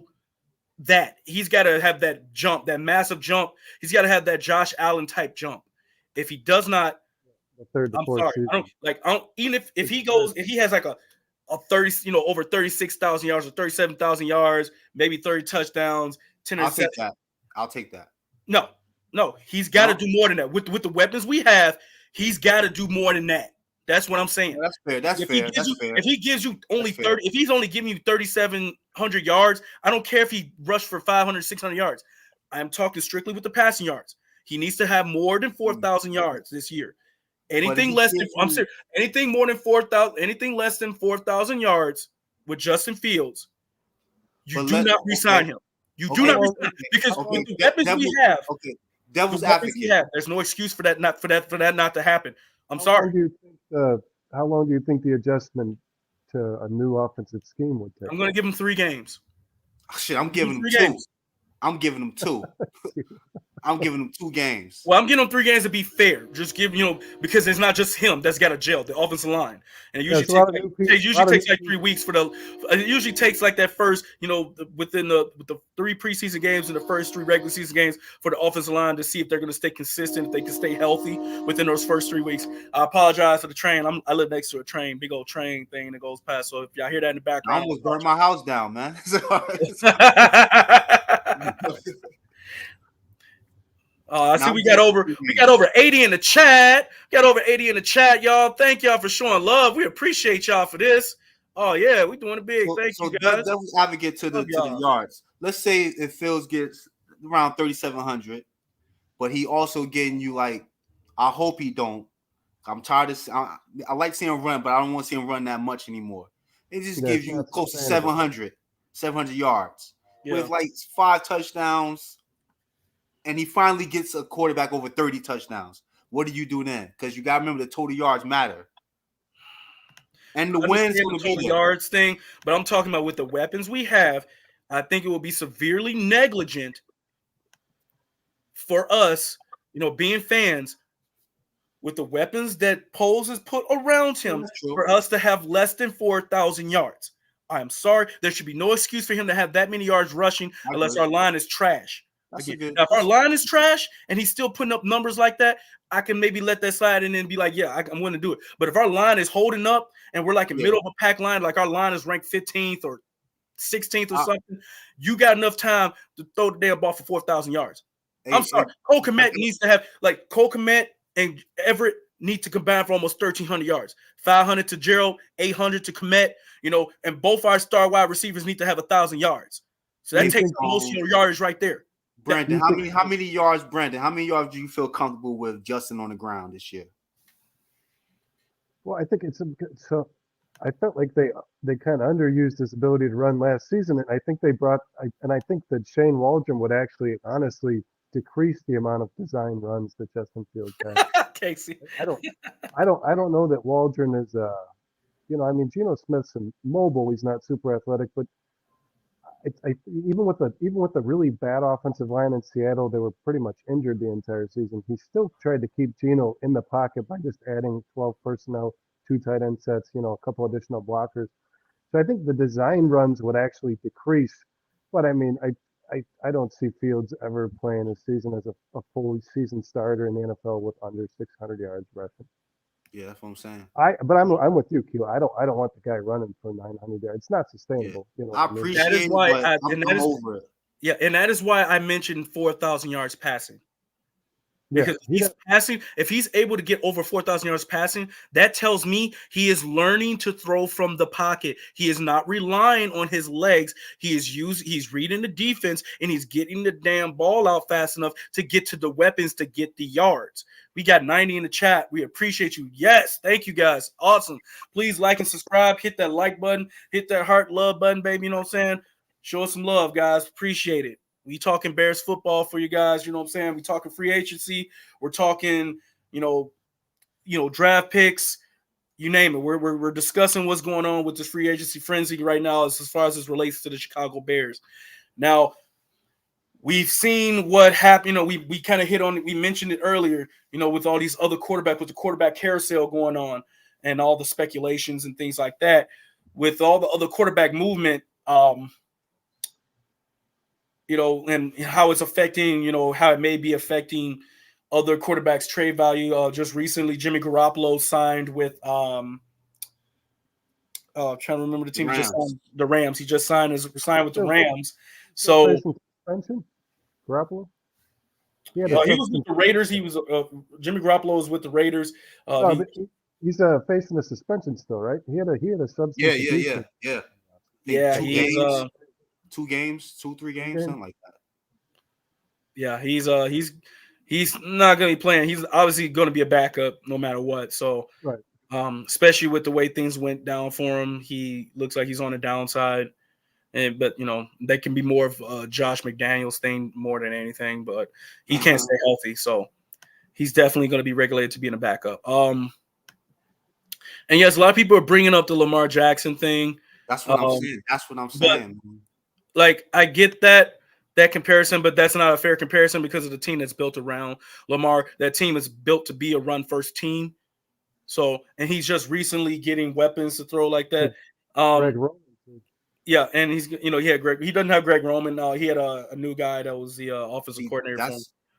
that. He's got to have that jump, that massive jump. He's got to have that Josh Allen type jump. If he does not, I'm sorry. I don't even if he has like a 30, over 36,000 yards or 37,000 yards, maybe 30 touchdowns, 10 or I'll take that. No, he's got to do more than that. With the weapons we have, he's got to do more than that. That's what I'm saying. That's fair. That's fair. If he gives you only 30, if he's only giving you 3,700 yards, I don't care if he rushed for 500, 600 yards. I'm talking strictly with the passing yards. He needs to have more than 4,000 yards this year. Anything less than anything more than 4,000, anything less than 4,000 yards with Justin Fields, you do not resign him. You do not resign him because with the weapons we have, devil's advocate. There's no excuse for that not to happen. I'm sorry. How long do you think the adjustment to a new offensive scheme would take? I'm going to give him 3 games. Shit, I'm giving him 2. I'm giving him 2. I'm giving him 2 games. Well, I'm giving him 3 games to be fair. Just give, because it's not just him that's got to gel, the offensive line. And it usually takes like 3 weeks it usually takes like that first, within the 3 preseason games and the first 3 regular season games for the offensive line to see if they're going to stay consistent, if they can stay healthy within those first 3 weeks. I apologize for the train. I live next to a train, big old train thing that goes past. So if y'all hear that in the background, I almost burned my house down, man. I see we got over 80 in the chat. Got over 80 in the chat, y'all. Thank y'all for showing love. We appreciate y'all for this. Oh yeah, we doing it big. Thank you guys. Devil's advocate to the yards. Let's say if Fields gets around 3,700, but he also getting you like, I hope he don't. I'm tired of. I like seeing him run, but I don't want to see him run that much anymore. It just gives you close to 700 yards with like 5 touchdowns. And he finally gets a quarterback over 30 touchdowns. What do you do then? Because you got to remember the total yards matter. And the wins going to be the yards thing, but I'm talking about with the weapons we have, I think it will be severely negligent for us, being fans, with the weapons that Poles has put around him, for us to have less than 4,000 yards. I'm sorry. There should be no excuse for him to have that many yards rushing unless our line is trash. Again, now, if our line is trash and he's still putting up numbers like that, I can maybe let that slide and then be like, yeah, I'm going to do it. But if our line is holding up and we're like in middle of a pack line, like our line is ranked 15th or 16th or something, you got enough time to throw the damn ball for 4,000 yards. I'm sorry. Cole Kmet needs to have, like, Cole Kmet and Everett need to combine for almost 1,300 yards. 500 to Gerald, 800 to Kmet, and both our star wide receivers need to have 1,000 yards. So that takes most of your yardage right there. Brandon, how many yards do you feel comfortable with Justin on the ground this year? Well, I think so. I felt like they kind of underused his ability to run last season, and I think I think that Shane Waldron would actually honestly decrease the amount of design runs that Justin Fields has. Casey, I don't know that Waldron is Geno Smith's mobile. He's not super athletic, but even with the really bad offensive line in Seattle, they were pretty much injured the entire season. He still tried to keep Geno in the pocket by just adding 12 personnel, 2 tight end sets, a couple additional blockers. So I think the design runs would actually decrease. But I mean, I don't see Fields ever playing a season as a full season starter in the NFL with under 600 yards rushing. Yeah, that's what I'm saying. I'm with you, Q. I don't want the guy running for 900 yards. It's not sustainable. I appreciate it, but I'm over it. Yeah, and that is why I mentioned 4,000 yards passing. Because he's passing, if he's able to get over 4,000 yards passing, that tells me he is learning to throw from the pocket. He is not relying on his legs. He's reading the defense, and he's getting the damn ball out fast enough to get to the weapons to get the yards. We got 90 in the chat. We appreciate you. Yes, thank you guys. Awesome. Please like and subscribe. Hit that like button. Hit that heart love button, baby. You know what I'm saying? Show us some love, guys. Appreciate it. We talking Bears football for you guys. You know what I'm saying? We talking free agency. We're talking, draft picks. You name it. We're discussing what's going on with this free agency frenzy right now as far as this relates to the Chicago Bears. Now, we've seen what happened. We kind of hit on it. We mentioned it earlier, with all these other quarterbacks, with the quarterback carousel going on and all the speculations and things like that. With all the other quarterback movement, and how it's affecting, how it may be affecting other quarterbacks' trade value. Just recently, Jimmy Garoppolo signed with trying to remember the team. He just signed the Rams. He just signed with the Rams. So suspension, Garoppolo. He was with the Raiders. He was Jimmy Garoppolo was with the Raiders. He's facing a suspension still, right? He had a substance. Yeah. He's 2 games, 3 games, something like that. Yeah, he's not going to be playing. He's obviously going to be a backup no matter what. So, right. Especially with the way things went down for him, he looks like he's on the downside. But that can be more of a Josh McDaniels thing more than anything. But he can't stay healthy, so he's definitely going to be regulated to being a backup. And yes, a lot of people are bringing up the Lamar Jackson thing. That's what I'm saying. Like, I get that comparison, but that's not a fair comparison because of the team that's built around Lamar. That team is built to be a run-first team. So, and he's just recently getting weapons to throw like that. Greg Roman. Yeah, and he's he had Greg. He doesn't have Greg Roman. He had a new guy that was the offensive coordinator.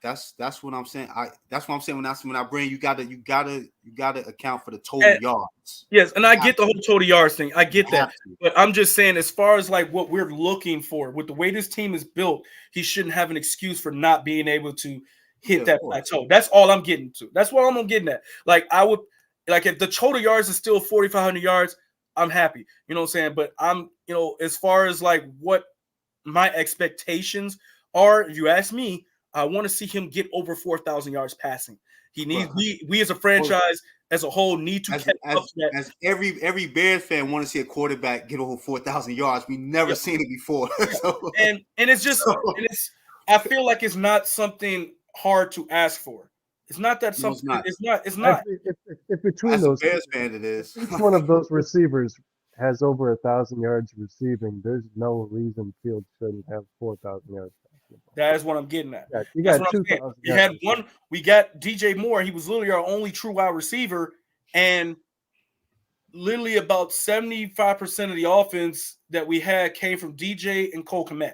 That's what I'm saying. That's what I'm saying when I bring you gotta account for the total yards. Yes, and I get the whole total yards thing. I get that. But I'm just saying, as far as like what we're looking for, with the way this team is built, he shouldn't have an excuse for not being able to hit that plateau. That's all I'm getting to. That's what I'm getting at. Like, I would, like, if the total yards is still 4,500 yards, I'm happy. You know what I'm saying? But I'm, as far as like what my expectations are, if you ask me, I want to see him get over 4,000 yards passing. He needs we as a franchise as a whole need to catch up to that. As every Bears fan want to see a quarterback get over 4,000 yards. We never seen it before. So, and it's just I feel like it's not something hard to ask for. It's not that something. It's not. If between as those a Bears fan, it is. Each one of those receivers has over 1,000 yards receiving. There's no reason Fields shouldn't have 4,000 yards. That is what I'm getting at. Yeah, you got 2,000. We had one. We got DJ Moore. He was literally our only true wide receiver, and literally about 75% of the offense that we had came from DJ and Cole Kmet,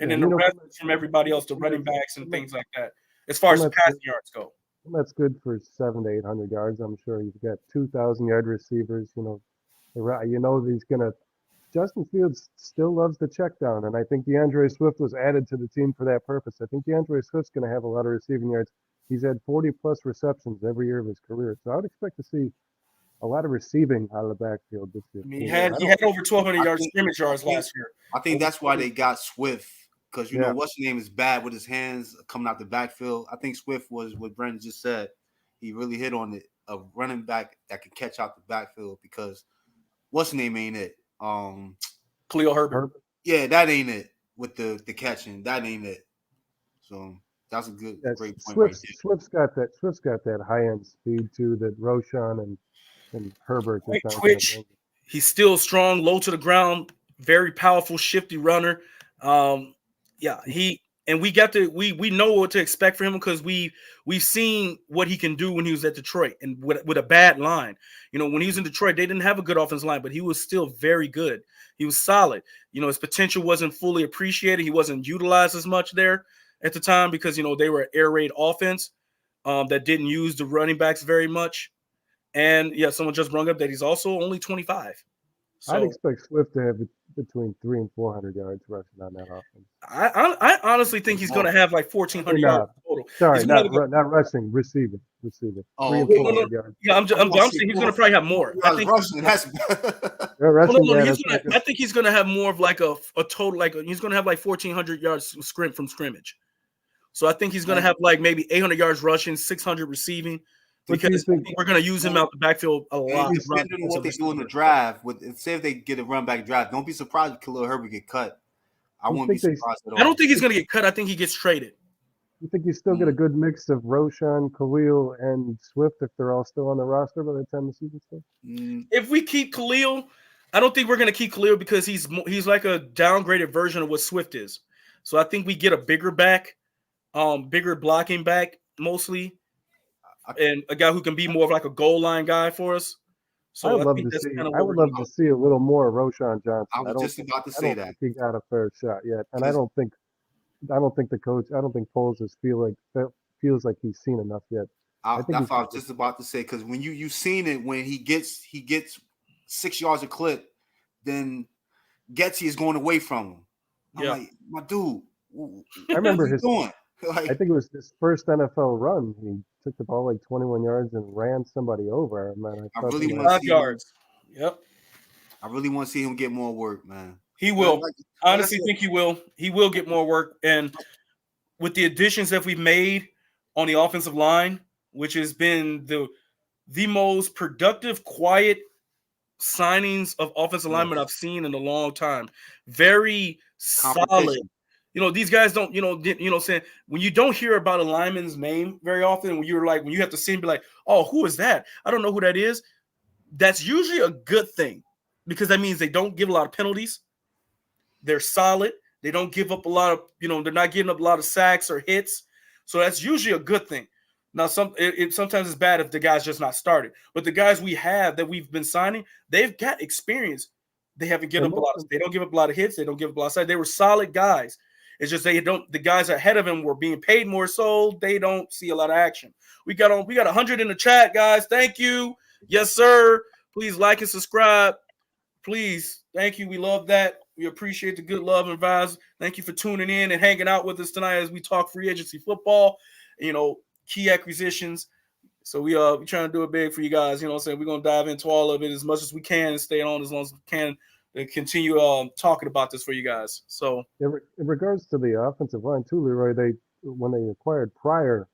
and then the rest from everybody else, the running backs and things like that. As far as the passing yards go, that's good for 700 to 800 yards. I'm sure you've got 2,000-yard receivers. He's gonna. Justin Fields still loves the check down, and I think DeAndre Swift was added to the team for that purpose. I think DeAndre Swift's going to have a lot of receiving yards. He's had 40-plus receptions every year of his career, so I would expect to see a lot of receiving out of the backfield this year. He had over 1,200 yards scrimmage yards last year. I think that's why they got Swift, because what's his name is bad with his hands coming out the backfield. I think Swift was what Brandon just said. He really hit on it, a running back that can catch out the backfield, because what's his name ain't it? Khalil Herbert. Yeah, that ain't it with the catching. That ain't it. So that's a great point. Swift's got that high end speed too that Roshan and Herbert. Twitch. He's still strong, low to the ground, very powerful, shifty runner. We know what to expect from him because we've seen what he can do when he was at Detroit and with a bad line. When he was in Detroit, they didn't have a good offensive line, but he was still very good. He was solid. His potential wasn't fully appreciated. He wasn't utilized as much there at the time because they were an air raid offense that didn't use the running backs very much. And someone just brought up that he's also only 25. I'd So expect Swift to have between 300 and 400 yards rushing on that offense. I honestly think he's going to have like 1,400 yards total. Sorry, He's gonna have not rushing, receiving. Oh, 300 and okay. 400 yards. Yeah, I'm saying he's going to probably have more. I think rushing. That's Rushing, I think he's going to have more of like a total, like he's going to have like 1,400 yards from scrimmage. So I think he's going to have like maybe 800 yards rushing, 600 receiving, because we're going to use him out the backfield a lot. Depending on what they do in the draft, say if they get a run back draft, don't be surprised if Khalil Herbert get cut. I wouldn't be surprised at all. I don't think he's going to get cut. I think he gets traded. You think you still get a good mix of Roshan, Khalil, and Swift if they're all still on the roster by the time the season starts? If we keep Khalil, I don't think we're going to keep Khalil because he's like a downgraded version of what Swift is. So I think we get a bigger back, bigger blocking back mostly, and a guy who can be more of like a goal line guy for us. So I would love to see a little more of Roshan Johnson. I was just about to say that he got a fair shot yet, and I don't think the coach. I don't think Poles feels like he's seen enough yet. That's what I was just about to say, because when you've seen it when he gets 6 yards a clip, then Getsy is going away from him. I'm like, my dude, I remember doing? I think it was his first NFL run. He took the ball like 21 yards and ran somebody over. Man, I really want 5 yards. Yep. I really want to see him get more work, man. He will. I honestly think he will. He will get more work. And with the additions that we've made on the offensive line, which has been the most productive, quiet signings of offensive linemen I've seen in a long time. Very solid. These guys don't, saying when you don't hear about a lineman's name very often, when you have to see him be like, oh, who is that? I don't know who that is. That's usually a good thing because that means they don't give a lot of penalties. They're solid. They don't give up a lot of, they're not giving up a lot of sacks or hits. So that's usually a good thing. Now, sometimes it's bad if the guy's just not started. But the guys we have that we've been signing, they've got experience. They haven't given up a lot. They don't give up a lot of hits. They don't give up a lot of sacks. They were solid guys. It's just the guys ahead of him were being paid more, so they don't see a lot of action. We got 100 in the chat, guys. Thank you. Yes, sir. Please like and subscribe. Please. Thank you. We love that. We appreciate the good love and vibes. Thank you for tuning in and hanging out with us tonight as we talk free agency football, key acquisitions. So we trying to do it big for you guys. We're going to dive into all of it as much as we can and stay on as long as we can to continue talking about this for you guys. So in regards to the offensive line too, Leroy, when they acquired Pryor,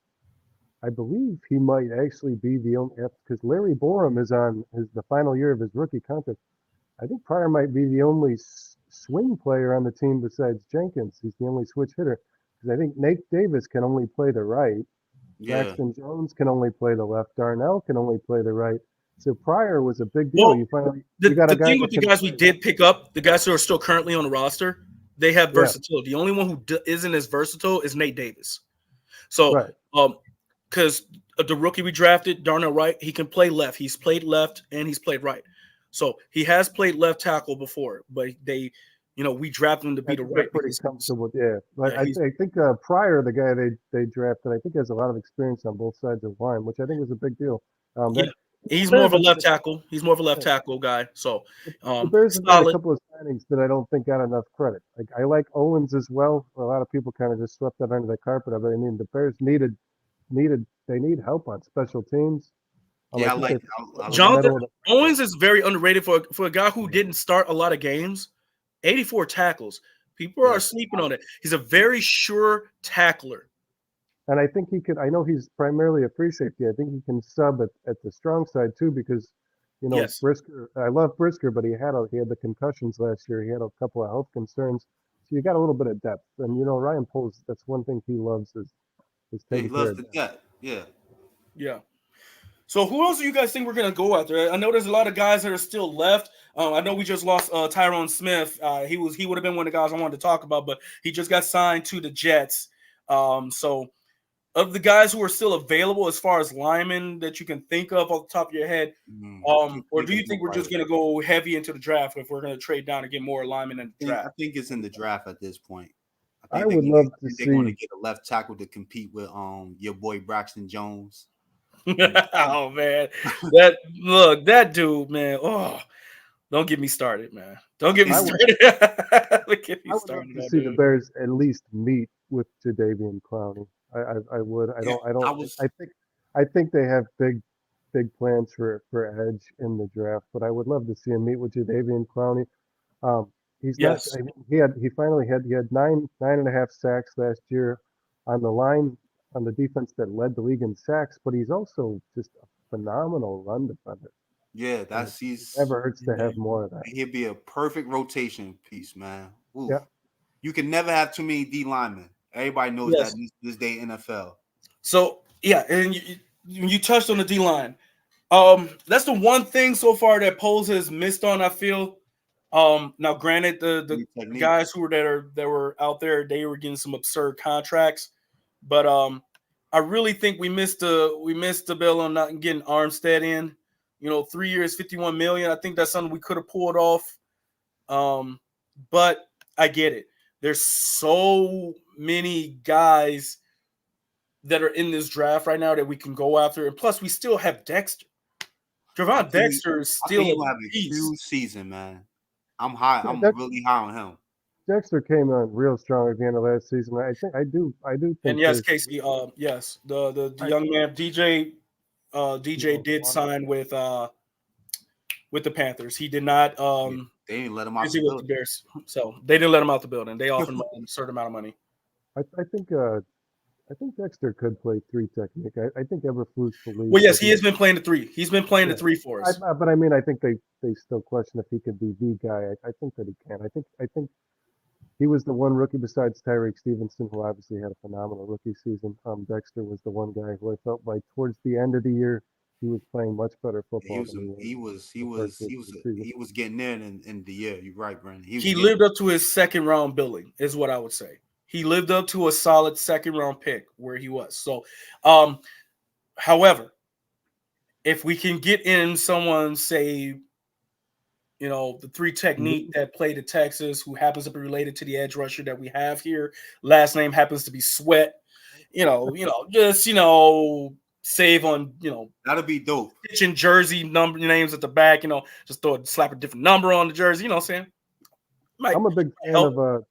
I believe he might actually be the only, because Larry Borum is on the final year of his rookie contract. I think Pryor might be the only swing player on the team besides Jenkins. He's the only switch hitter because I think Nate Davis can only play the right. Yeah. Braxton Jones can only play the left. Darnell can only play the right. So Pryor was a big deal. Well, the thing with the guys we did pick up, the guys who are still currently on the roster, they have versatility. The only one who isn't as versatile is Nate Davis. So, because the rookie we drafted, Darnell Wright, he can play left. He's played left and he's played right. So he has played left tackle before, but we drafted him to be the right. Pretty comfortable, yeah. But I think Pryor, the guy they drafted, I think has a lot of experience on both sides of the line, which I think was a big deal. He's more of a left tackle. He's more of a left tackle guy. So the Bears have got a couple of signings that I don't think got enough credit. Like I like Owens as well. A lot of people kind of just swept that under the carpet. But I mean, the Bears need help on special teams. Yeah, I like Jonathan Owens is very underrated for a guy who didn't start a lot of games. 84 tackles. People are sleeping on it. He's a very sure tackler. And I think he could. I know he's primarily a free safety. I think he can sub at the strong side too, because Brisker. I love Brisker, but he had the concussions last year. He had a couple of health concerns, so you got a little bit of depth. And Ryan Poles, that's one thing he loves is taking care of depth. Yeah. So who else do you guys think we're gonna go after? I know there's a lot of guys that are still left. I know we just lost Tyrone Smith. He would have been one of the guys I wanted to talk about, but he just got signed to the Jets. So of the guys who are still available as far as linemen that you can think of off the top of your head, or do you think we're just going to go heavy into the draft if we're going to trade down and get more linemen in the draft? I think it's in the draft at this point. I would love to see. They're going to get a left tackle to compete with your boy Braxton Jones. Oh man, that dude, man. Oh, Don't get me started, man. Don't get me I would- started. Don't get me I would love started to on see the dude. Bears at least meet with Jadeveon Clowney. I would. Yeah, I think they have big plans for edge in the draft, but I would love to see him meet with Jadeveon Clowney. Um, he's not. Yes. I mean, he had nine and a half sacks last year on the line on the defense that led the league in sacks, but he's also just a phenomenal run defender. yeah, And that's it never hurts to have Man. more of that. he'd be a perfect rotation piece, man. Oof. Yeah. You can never have too many D linemen. Everybody knows Yes. that this day NFL. So yeah, and you touched on the D line. That's the one thing so far that Poles has missed on. I feel. Now, granted, the Technique. guys who were that were out there, they were getting some absurd contracts, but I really think we missed the bill on not getting Armstead in. 3 years, $51 million. I think that's something we could have pulled off. But I get it. There's so many guys that are in this draft right now that we can go after, and plus we still have Dexter. Javon Dexter is I think still he'll a have a beast. huge season, man. I'm high. Yeah, I'm Dex- really high on him. Dexter came on real strong at the end of last season. I do think. And yes, there's- Casey. Yes, the I- young man DJ DJ Yeah, did wow. sign with the Panthers. He did not They didn't let him out busy the with the building. Bears, so they didn't let him out the building. They offered him a certain amount of money. I think Dexter could play three technique. I think Eberflus believes. Well, yes, that he has been playing the three. He's been playing the Yeah. three for us. But I mean, I think they still question if he could be the guy. I think that he can. I think he was the one rookie besides Tyreek Stevenson who obviously had a phenomenal rookie season. Dexter was the one guy who I felt like towards the end of the year he was playing much better football. He was getting there in the year. You're right, Brandon. He lived up to his second round billing, is what I would say. He lived up to a solid second round pick where he was. So, however, if we can get in someone, say, the three technique that played at Texas, who happens to be related to the edge rusher that we have here, last name happens to be Sweat, just save on that'll be dope. Stitching jersey number names at the back, just slap a different number on the jersey. You know what I'm saying? I'm a big fan of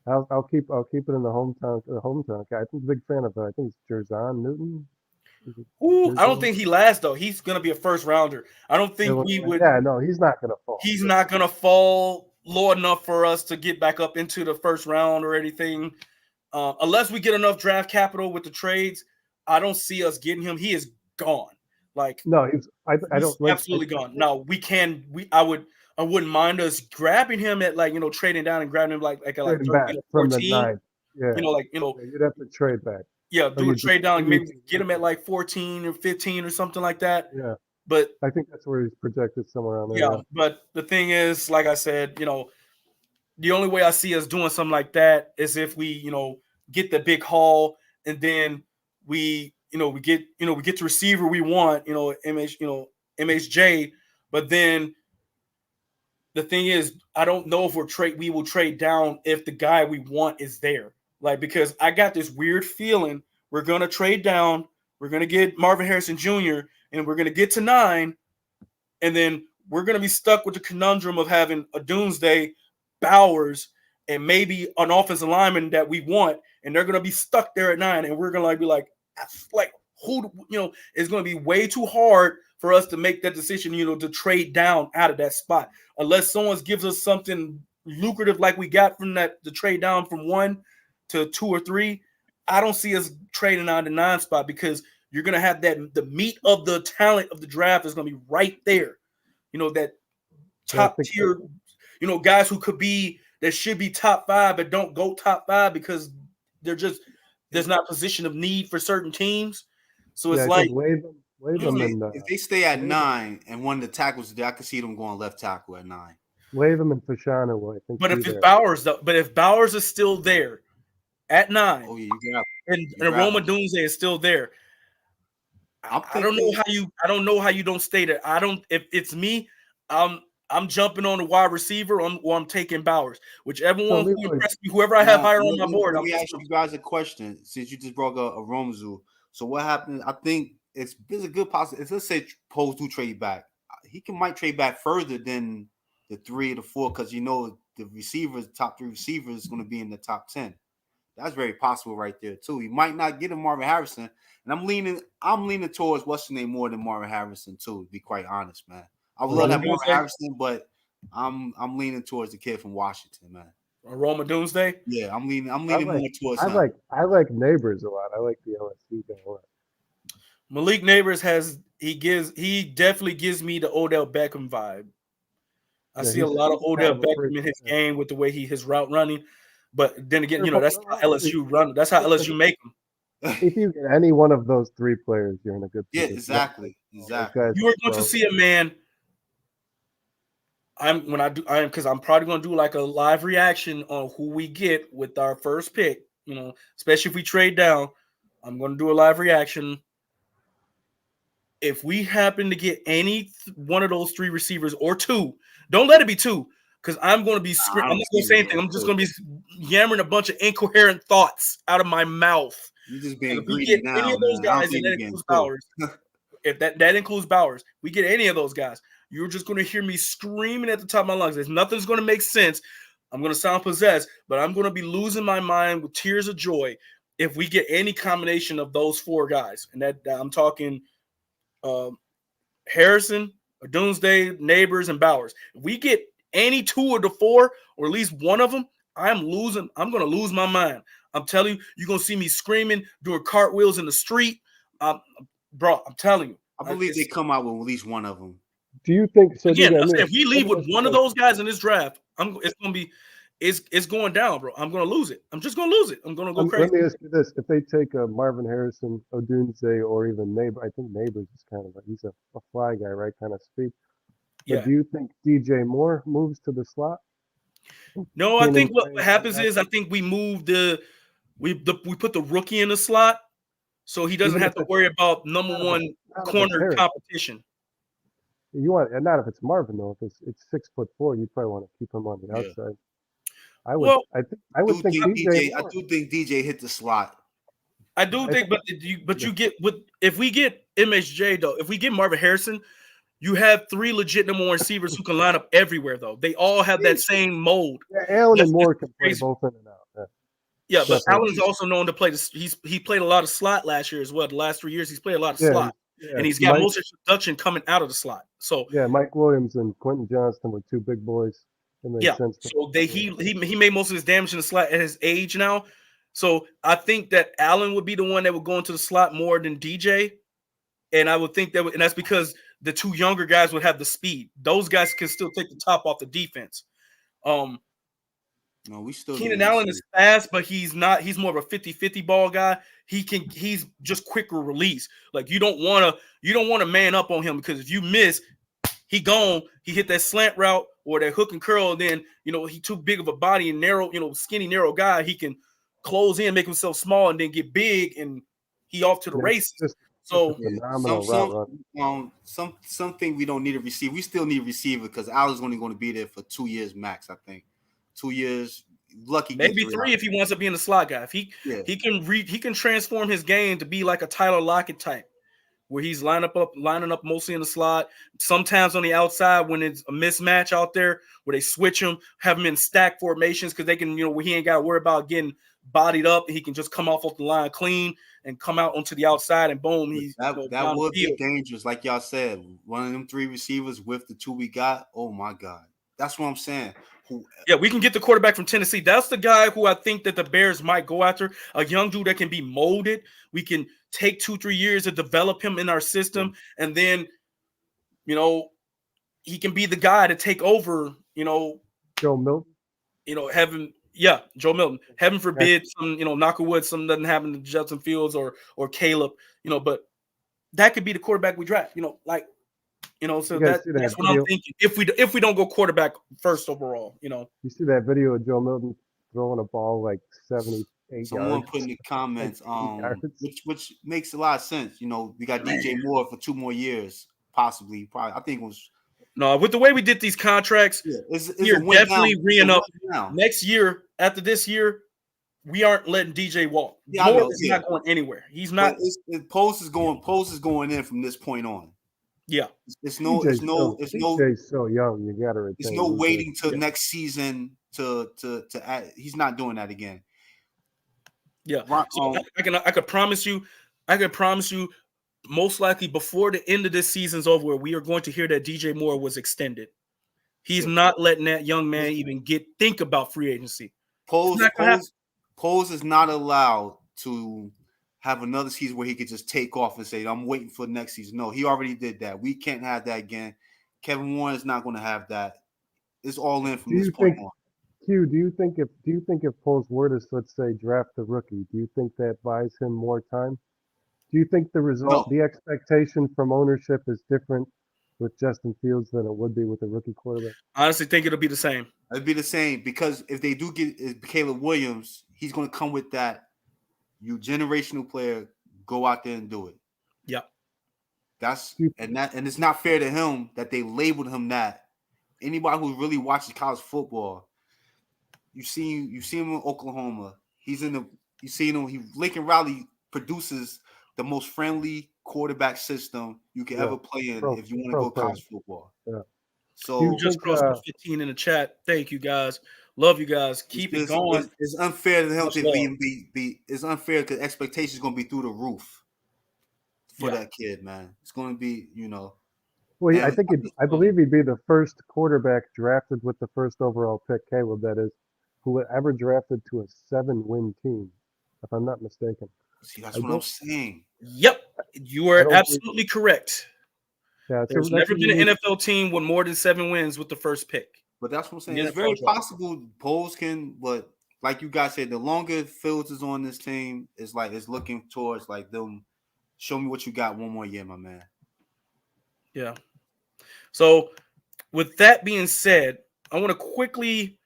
I'll keep it in the hometown guy. I'm a big fan of I think it's Jerzon Newton. Ooh, I don't think he lasts though. He's gonna be a first rounder. I don't think we would. Yeah, no, he's not gonna fall. He's not gonna fall low enough for us to get back up into the first round or anything, unless we get enough draft capital with the trades. I don't see us getting him. He is gone. Like no, I don't like, absolutely gone. Now we can. I wouldn't mind us grabbing him at trading down and grabbing him like 13 back or 14. From the 9. Yeah. You'd have to trade back. Yeah, do a trade down, maybe get him at like 14 or 15 or something like that. Yeah. But I think that's where he's projected somewhere around there. Yeah, but the thing is, like I said, the only way I see us doing something like that is if we, get the big haul and then we get the receiver we want, MHJ, but then the thing is, I don't know if we will trade down if the guy we want is there. Like, because I got this weird feeling we're gonna trade down, we're gonna get Marvin Harrison Jr., and we're gonna get to 9, and then we're gonna be stuck with the conundrum of having a Doomsday, Bowers, and maybe an offensive lineman that we want, and they're gonna be stuck there at 9, and we're gonna be like who it's gonna be way too hard for us to make that decision, to trade down out of that spot, unless someone gives us something lucrative like we got from the trade down from 1 to 2 or 3. I don't see us trading on the 9 spot because you're gonna have the meat of the talent of the draft is gonna be right there. That top tier, guys who should be top 5 but don't go top 5 because there's not position of need for certain teams. So it's wave them and if they stay at 9 and one of the tackles there, I can see them going left tackle at 9. Wave them and Fashanu, I think. But if it's Bowers though, if Bowers is still there at 9, oh yeah, you grab and Roma Dunze is still there, I don't know how you don't stay there. If it's me, I'm jumping on the wide receiver or I'm taking Bowers. Whichever one who impresses me, whoever I have higher on my board. Let me ask you guys a question since you just brought a Romzu. So what happened? I think there's a good possibility. Let's say Poles do trade back. He might trade back further than the 3 or the 4, because the top 3 receivers is going to be in the top 10. That's very possible right there too. He might not get a Marvin Harrison, and I'm leaning towards what's the name more than Marvin Harrison too. To be quite honest, man, I would love that Marvin Harrison, but I'm leaning towards the kid from Washington, man. Roma Doomsday. Yeah, I'm leaning more towards him. I like Neighbors a lot. I like the LSU guy a lot. Malik Neighbors he definitely gives me the Odell Beckham vibe. I see a lot of Odell Beckham in his game with the way his route running. But then again, that's how LSU run. That's how LSU make them. If you get any one of those 3 players, you're in a good position. Yeah, exactly. You are going to see a man. Because I'm probably going to do like a live reaction on who we get with our first pick. Especially if we trade down, I'm going to do a live reaction. If we happen to get any one of those 3 receivers or 2, don't let it be 2. Because I'm going to be screaming. I'm not going to say anything. I'm just going to be yammering a bunch of incoherent thoughts out of my mouth. You're just being greedy now. Any of those guys, and that includes Bowers. If that includes Bowers, we get any of those guys, you're just going to hear me screaming at the top of my lungs. There's nothing's going to make sense. I'm going to sound possessed, but I'm going to be losing my mind with tears of joy if we get any combination of those 4 guys. And that I'm talking Harrison, Doomsday, Neighbors, and Bowers. If we get any 2 of the 4, or at least one of them, I'm going to lose my mind. I'm telling you, you're going to see me screaming, doing cartwheels in the street. Bro, I'm telling you. I believe they come out with at least one of them. Do you think so? Again, if we leave with one of those guys in this draft, it's going down, bro. I'm going to lose it. I'm just going to lose it. I'm going to go crazy. Let me ask you this: if they take Marvin Harrison, Odunze, or even Neighbor, I think Neighbors is kind of he's a fly guy, right? Kind of speed. But do you think DJ Moore moves to the slot? No, I think what happens is I think we move we put the rookie in the slot, so he doesn't have to worry about number 1 corner competition. You want, and not if it's Marvin though. If it's 6'4", you probably want to keep him on the outside. I would. I would think DJ. I do think DJ hit the slot. I do think, but you get if we get MSJ though, if we get Marvin Harrison, you have 3 legit number 1 receivers who can line up everywhere though. They all have that same mold. Yeah, Allen and Moore can play both in and out. Yeah, but Allen's also known to play he played a lot of slot last year as well. The last 3 years he's played a lot of slot. Yeah, and he's got most of his production coming out of the slot. So Mike Williams and Quentin Johnston were 2 big boys. So he made most of his damage in the slot at his age now. So I think that Allen would be the one that would go into the slot more than DJ, and I would think and that's because the 2 younger guys would have the speed. Those guys can still take the top off the defense. No, we still. Keenan Allen is fast, but he's not. He's more of a 50-50 ball guy. He's just quicker release. Like you don't want to man up on him because if you miss, he gone. He hit that slant route or that hook and curl. And then he too big of a body and narrow. Skinny narrow guy. He can close in, make himself small, and then get big, and he off to the races. So something we don't need a receiver. We still need a receiver because Allen's only going to be there for 2 years max. I think 2 years. Lucky maybe 3 if he wants to be in the slot guy. If he can transform his game to be like a Tyler Lockett type, where he's lining up mostly in the slot, sometimes on the outside when it's a mismatch out there where they switch him, have him in stack formations because they can where he ain't got to worry about getting bodied up. He can just come off the line clean and come out onto the outside and boom, he's that would be dangerous, like y'all said. One of them 3 receivers with the 2 we got. Oh my God, that's what I'm saying. We can get the quarterback from Tennessee. That's the guy who I think that the Bears might go after. A young dude that can be molded. We can take 2-3 years to develop him in our system, and then, he can be the guy to take over. Joe Milton. Joe Milton. Heaven forbid some, knock on wood, something doesn't happen to Justin Fields or Caleb. But that could be the quarterback we draft. So that's what I'm thinking. If we don't go quarterback first overall, You see that video of Joe Milton throwing a ball like 78 Someone yards? put in the comments, which makes a lot of sense. We got DJ Moore for 2 more years, possibly. Probably, I think it was. No, with the way we did these contracts, you're definitely reing up. Next year, after this year, we aren't letting DJ walk. Moore is not going anywhere. He's not. Post is going in from this point on. Yeah. DJ's so young. You got to retain. It's no waiting till Yeah. next season to add. He's not doing that again. Yeah. So I could promise you, most likely before the end of this season's over, we are going to hear that DJ Moore was extended. He's not letting that young man even think about free agency. Poles is not allowed to have another season where he could just take off and say, I'm waiting for next season. No, he already did that. We can't have that again. Kevin Warren is not going to have that. It's all in from this point on. Q, do you think if Poles were to, let's say, draft a rookie, do you think that buys him more time? Do you think the result, the expectation from ownership is different with Justin Fields than it would be with a rookie quarterback? I honestly think it'll be the same. It'd be the same because if they do get Caleb Williams, he's going to come with that. You generational player, go out there and do it. Yeah. And it's not fair to him that they labeled him that. Anybody who really watches college football, you see him in Oklahoma. You see him. Lincoln Riley produces the most friendly quarterback system you can ever play in if you want to go college football. Yeah. So you just crossed 15 in the chat. Thank you guys. Love you guys. Keep it going. It's unfair to him to be. It's unfair because expectations going to be through the roof for that kid, man. It's going to be, Well, I believe he'd be the first quarterback drafted with the first overall pick, Caleb, that is, who ever drafted to a 7-win team, if I'm not mistaken. See, that's what I'm saying. Yep. You are absolutely correct. Yeah, there's never been an NFL team with more than 7 wins with the first pick. But that's what I'm saying. It's very possible Poles can, but like you guys said, the longer Fields is on this team, it's looking towards like them. Show me what you got one more year, my man. Yeah. So with that being said, I want to quickly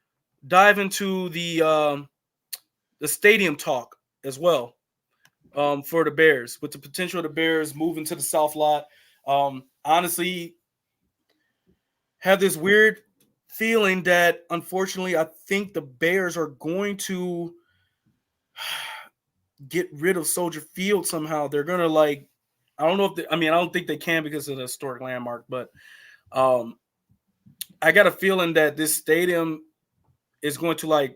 dive into the stadium talk as well for the Bears, with the potential of the Bears moving to the South lot. Honestly, have this weird feeling that unfortunately I think the Bears are going to get rid of Soldier Field somehow. They're gonna I don't know if I don't think they can because of the historic landmark, but I got a feeling that this stadium is going to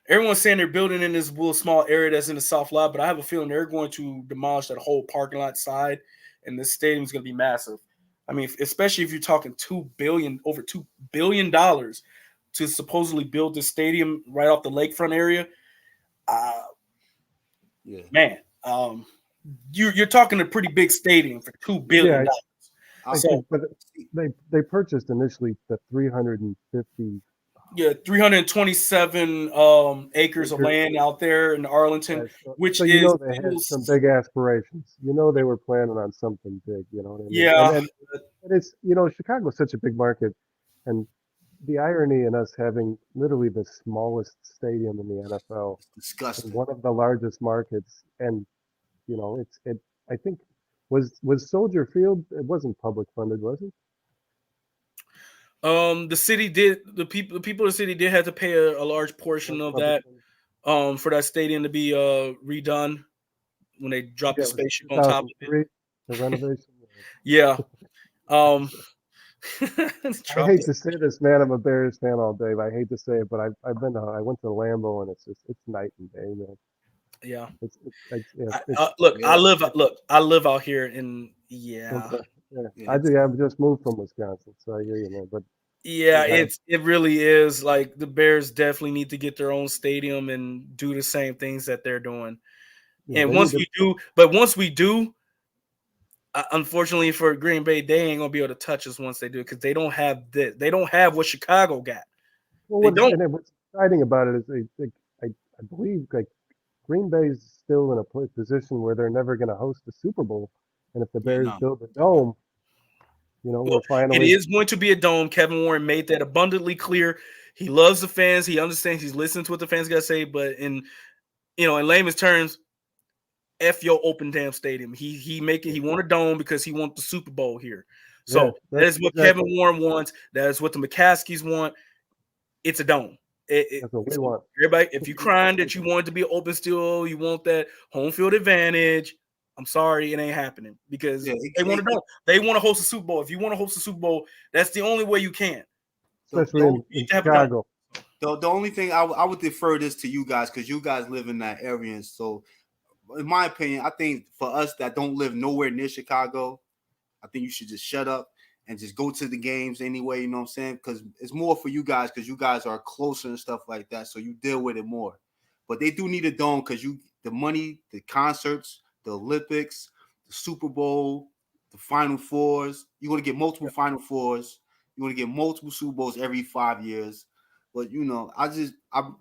everyone's saying they're building in this little small area that's in the South lot, but I have a feeling they're going to demolish that whole parking lot side, and this stadium is going to be massive. I mean, especially if you're talking over $2 billion to supposedly build this stadium right off the lakefront area. Man, you're talking a pretty big stadium for $2 billion. But they purchased initially the 350. Yeah, 327 acres of land out there in Arlington, which so is they had some big aspirations. They were planning on something big. You know what I mean? Yeah, and it's Chicago's such a big market, and the irony in us having literally the smallest stadium in the NFL, disgusting, one of the largest markets, and I think was Soldier Field. It wasn't public funded, was it? The city did. The people of the city did have to pay a large portion of that, for that stadium to be redone when they dropped the spaceship on top of it. The renovation. Yeah. I hate to say this, man. I'm a Bears fan all day. I hate to say it, but I went to Lambeau, and it's night and day, man. Yeah. I live out here in I just moved from Wisconsin, so I hear you, man. But it really is like the Bears definitely need to get their own stadium and do the same things that they're doing. And once we do, unfortunately for Green Bay, they ain't gonna be able to touch us once they do it because they don't have this. They don't have what Chicago got. Well, what's exciting about it is I believe Green Bay's still in a position where they're never going to host the Super Bowl, and if the Bears build a dome, we're finally. It is going to be a dome. Kevin Warren made that abundantly clear. He loves the fans. He understands. He's listening to what the fans got to say. But in layman's terms, F your open damn stadium. He want a dome because he wants the Super Bowl here. So that is what Kevin Warren wants. That is what the McCaskies want. It's a dome. That's what we want. Everybody, if you crying that you want it to be open still, you want that home field advantage, I'm sorry, it ain't happening because Yeah, they want to host a Super Bowl. If you want to host a Super Bowl, that's the only way you can. especially the, in to have a dome. Chicago. the only thing I would defer this to you guys because you guys live in that area. And so, in my opinion, I think for us that don't live nowhere near Chicago, I think you should just shut up and just go to the games anyway. You know what I'm saying? Because it's more for you guys because you guys are closer and stuff like that. So you deal with it more. But they do need a dome because the money, the concerts, the Olympics, the Super Bowl, the Final Fours. You're going to get multiple Final Fours. You're going to get multiple Super Bowls every 5 years. But, you know,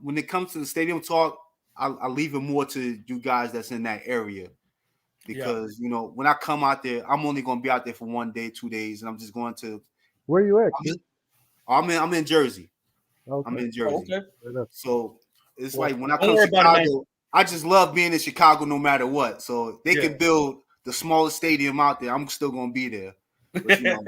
when it comes to the stadium talk, I leave it more to you guys that's in that area. Because, you know, when I come out there, I'm only going to be out there for 1 day, 2 days, and I'm just going to. Where are you at, Q? I'm in Jersey. Okay. I'm in Jersey. Okay. So it's Well, like when I don't come to worry about it, Chicago, I just love being in Chicago no matter what. So they can build the smallest stadium out there. I'm still going to be there. But, you know,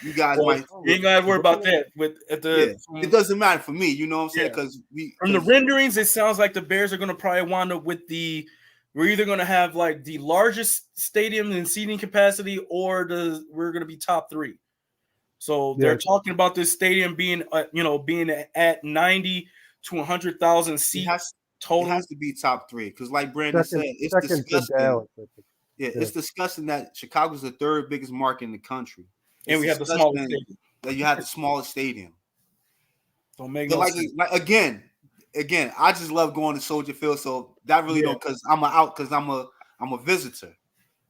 you guys Well, might. you ain't got to worry about that. It doesn't matter for me. You know what I'm saying? Because from the renderings, it sounds like the Bears are going to probably wind up with we're either going to have like the largest stadium in seating capacity or we're going to be top 3. So they're talking about this stadium being at 90 to 100,000 seats total. It has to be top 3 because, like Brandon said, it's disgusting. Dallas, it's disgusting that Chicago's the 3rd biggest market in the country, and we have the smallest stadium. That you have the smallest stadium. Don't make no sense. Like again, I just love going to Soldier Field. So that really don't because I'm a visitor.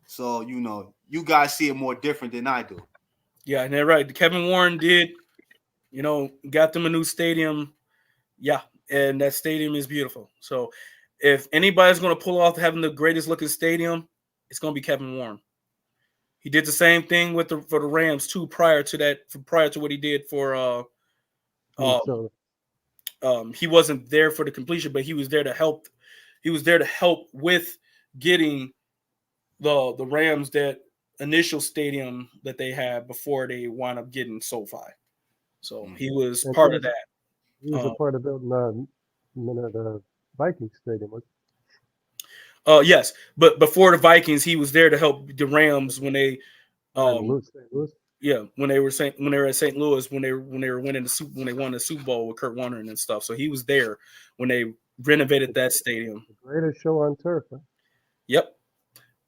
So you know, you guys see it more different than I do. Yeah, and they're right. Kevin Warren did, got them a new stadium. Yeah, and that stadium is beautiful. So if anybody's going to pull off having the greatest looking stadium, it's going to be Kevin Warren. He did the same thing for the Rams too prior to what he did for he wasn't there for the completion, but he was there to help. He was there to help with getting the Rams that initial stadium that they had before they wound up getting SoFi. So he was part of that. He was a part of building the Vikings stadium. Yes, but before the Vikings, he was there to help the Rams when they St. Louis. Yeah, when they were at St. Louis, when they were winning when they won the Super Bowl with Kurt Warner and stuff. So he was there when they renovated that stadium. The greatest show on turf. Huh? Yep,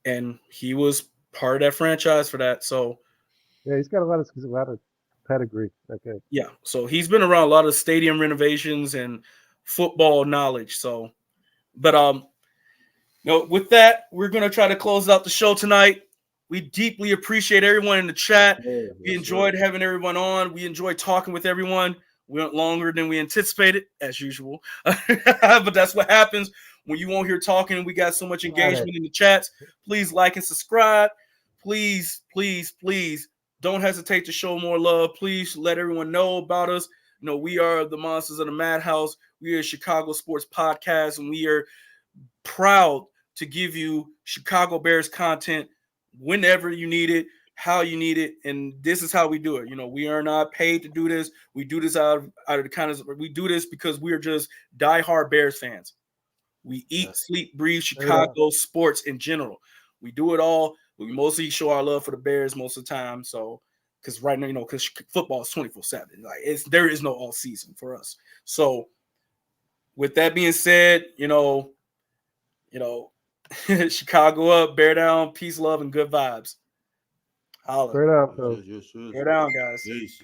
and he was part of that franchise for that. So yeah, he's got a lot of pedigree. Okay. Yeah, so he's been around a lot of stadium renovations and football knowledge. So, but with that, we're gonna try to close out the show tonight. We deeply appreciate everyone in the chat. We enjoyed having everyone on. We enjoyed talking with everyone. We went longer than we anticipated, as usual. But that's what happens when you won't hear talking and we got so much engagement in the chats. Please like and subscribe. Please, please, please don't hesitate to show more love. Please let everyone know about us. We are the Monsters of the Madhouse. We are a Chicago sports podcast, and we are proud to give you Chicago Bears content whenever you need it, how you need it, and this is how we do it. We are not paid to do this. We do this out of the kind of we do this because we are just diehard Bears fans. We eat, sleep, breathe Chicago sports in general. We do it all. We mostly show our love for the Bears most of the time. So, because right now, because football is 24/7. Like there is no all season for us. So, with that being said, Chicago up, bear down, peace, love, and good vibes. Holla. Bear down, folks. Bear down, guys. Peace.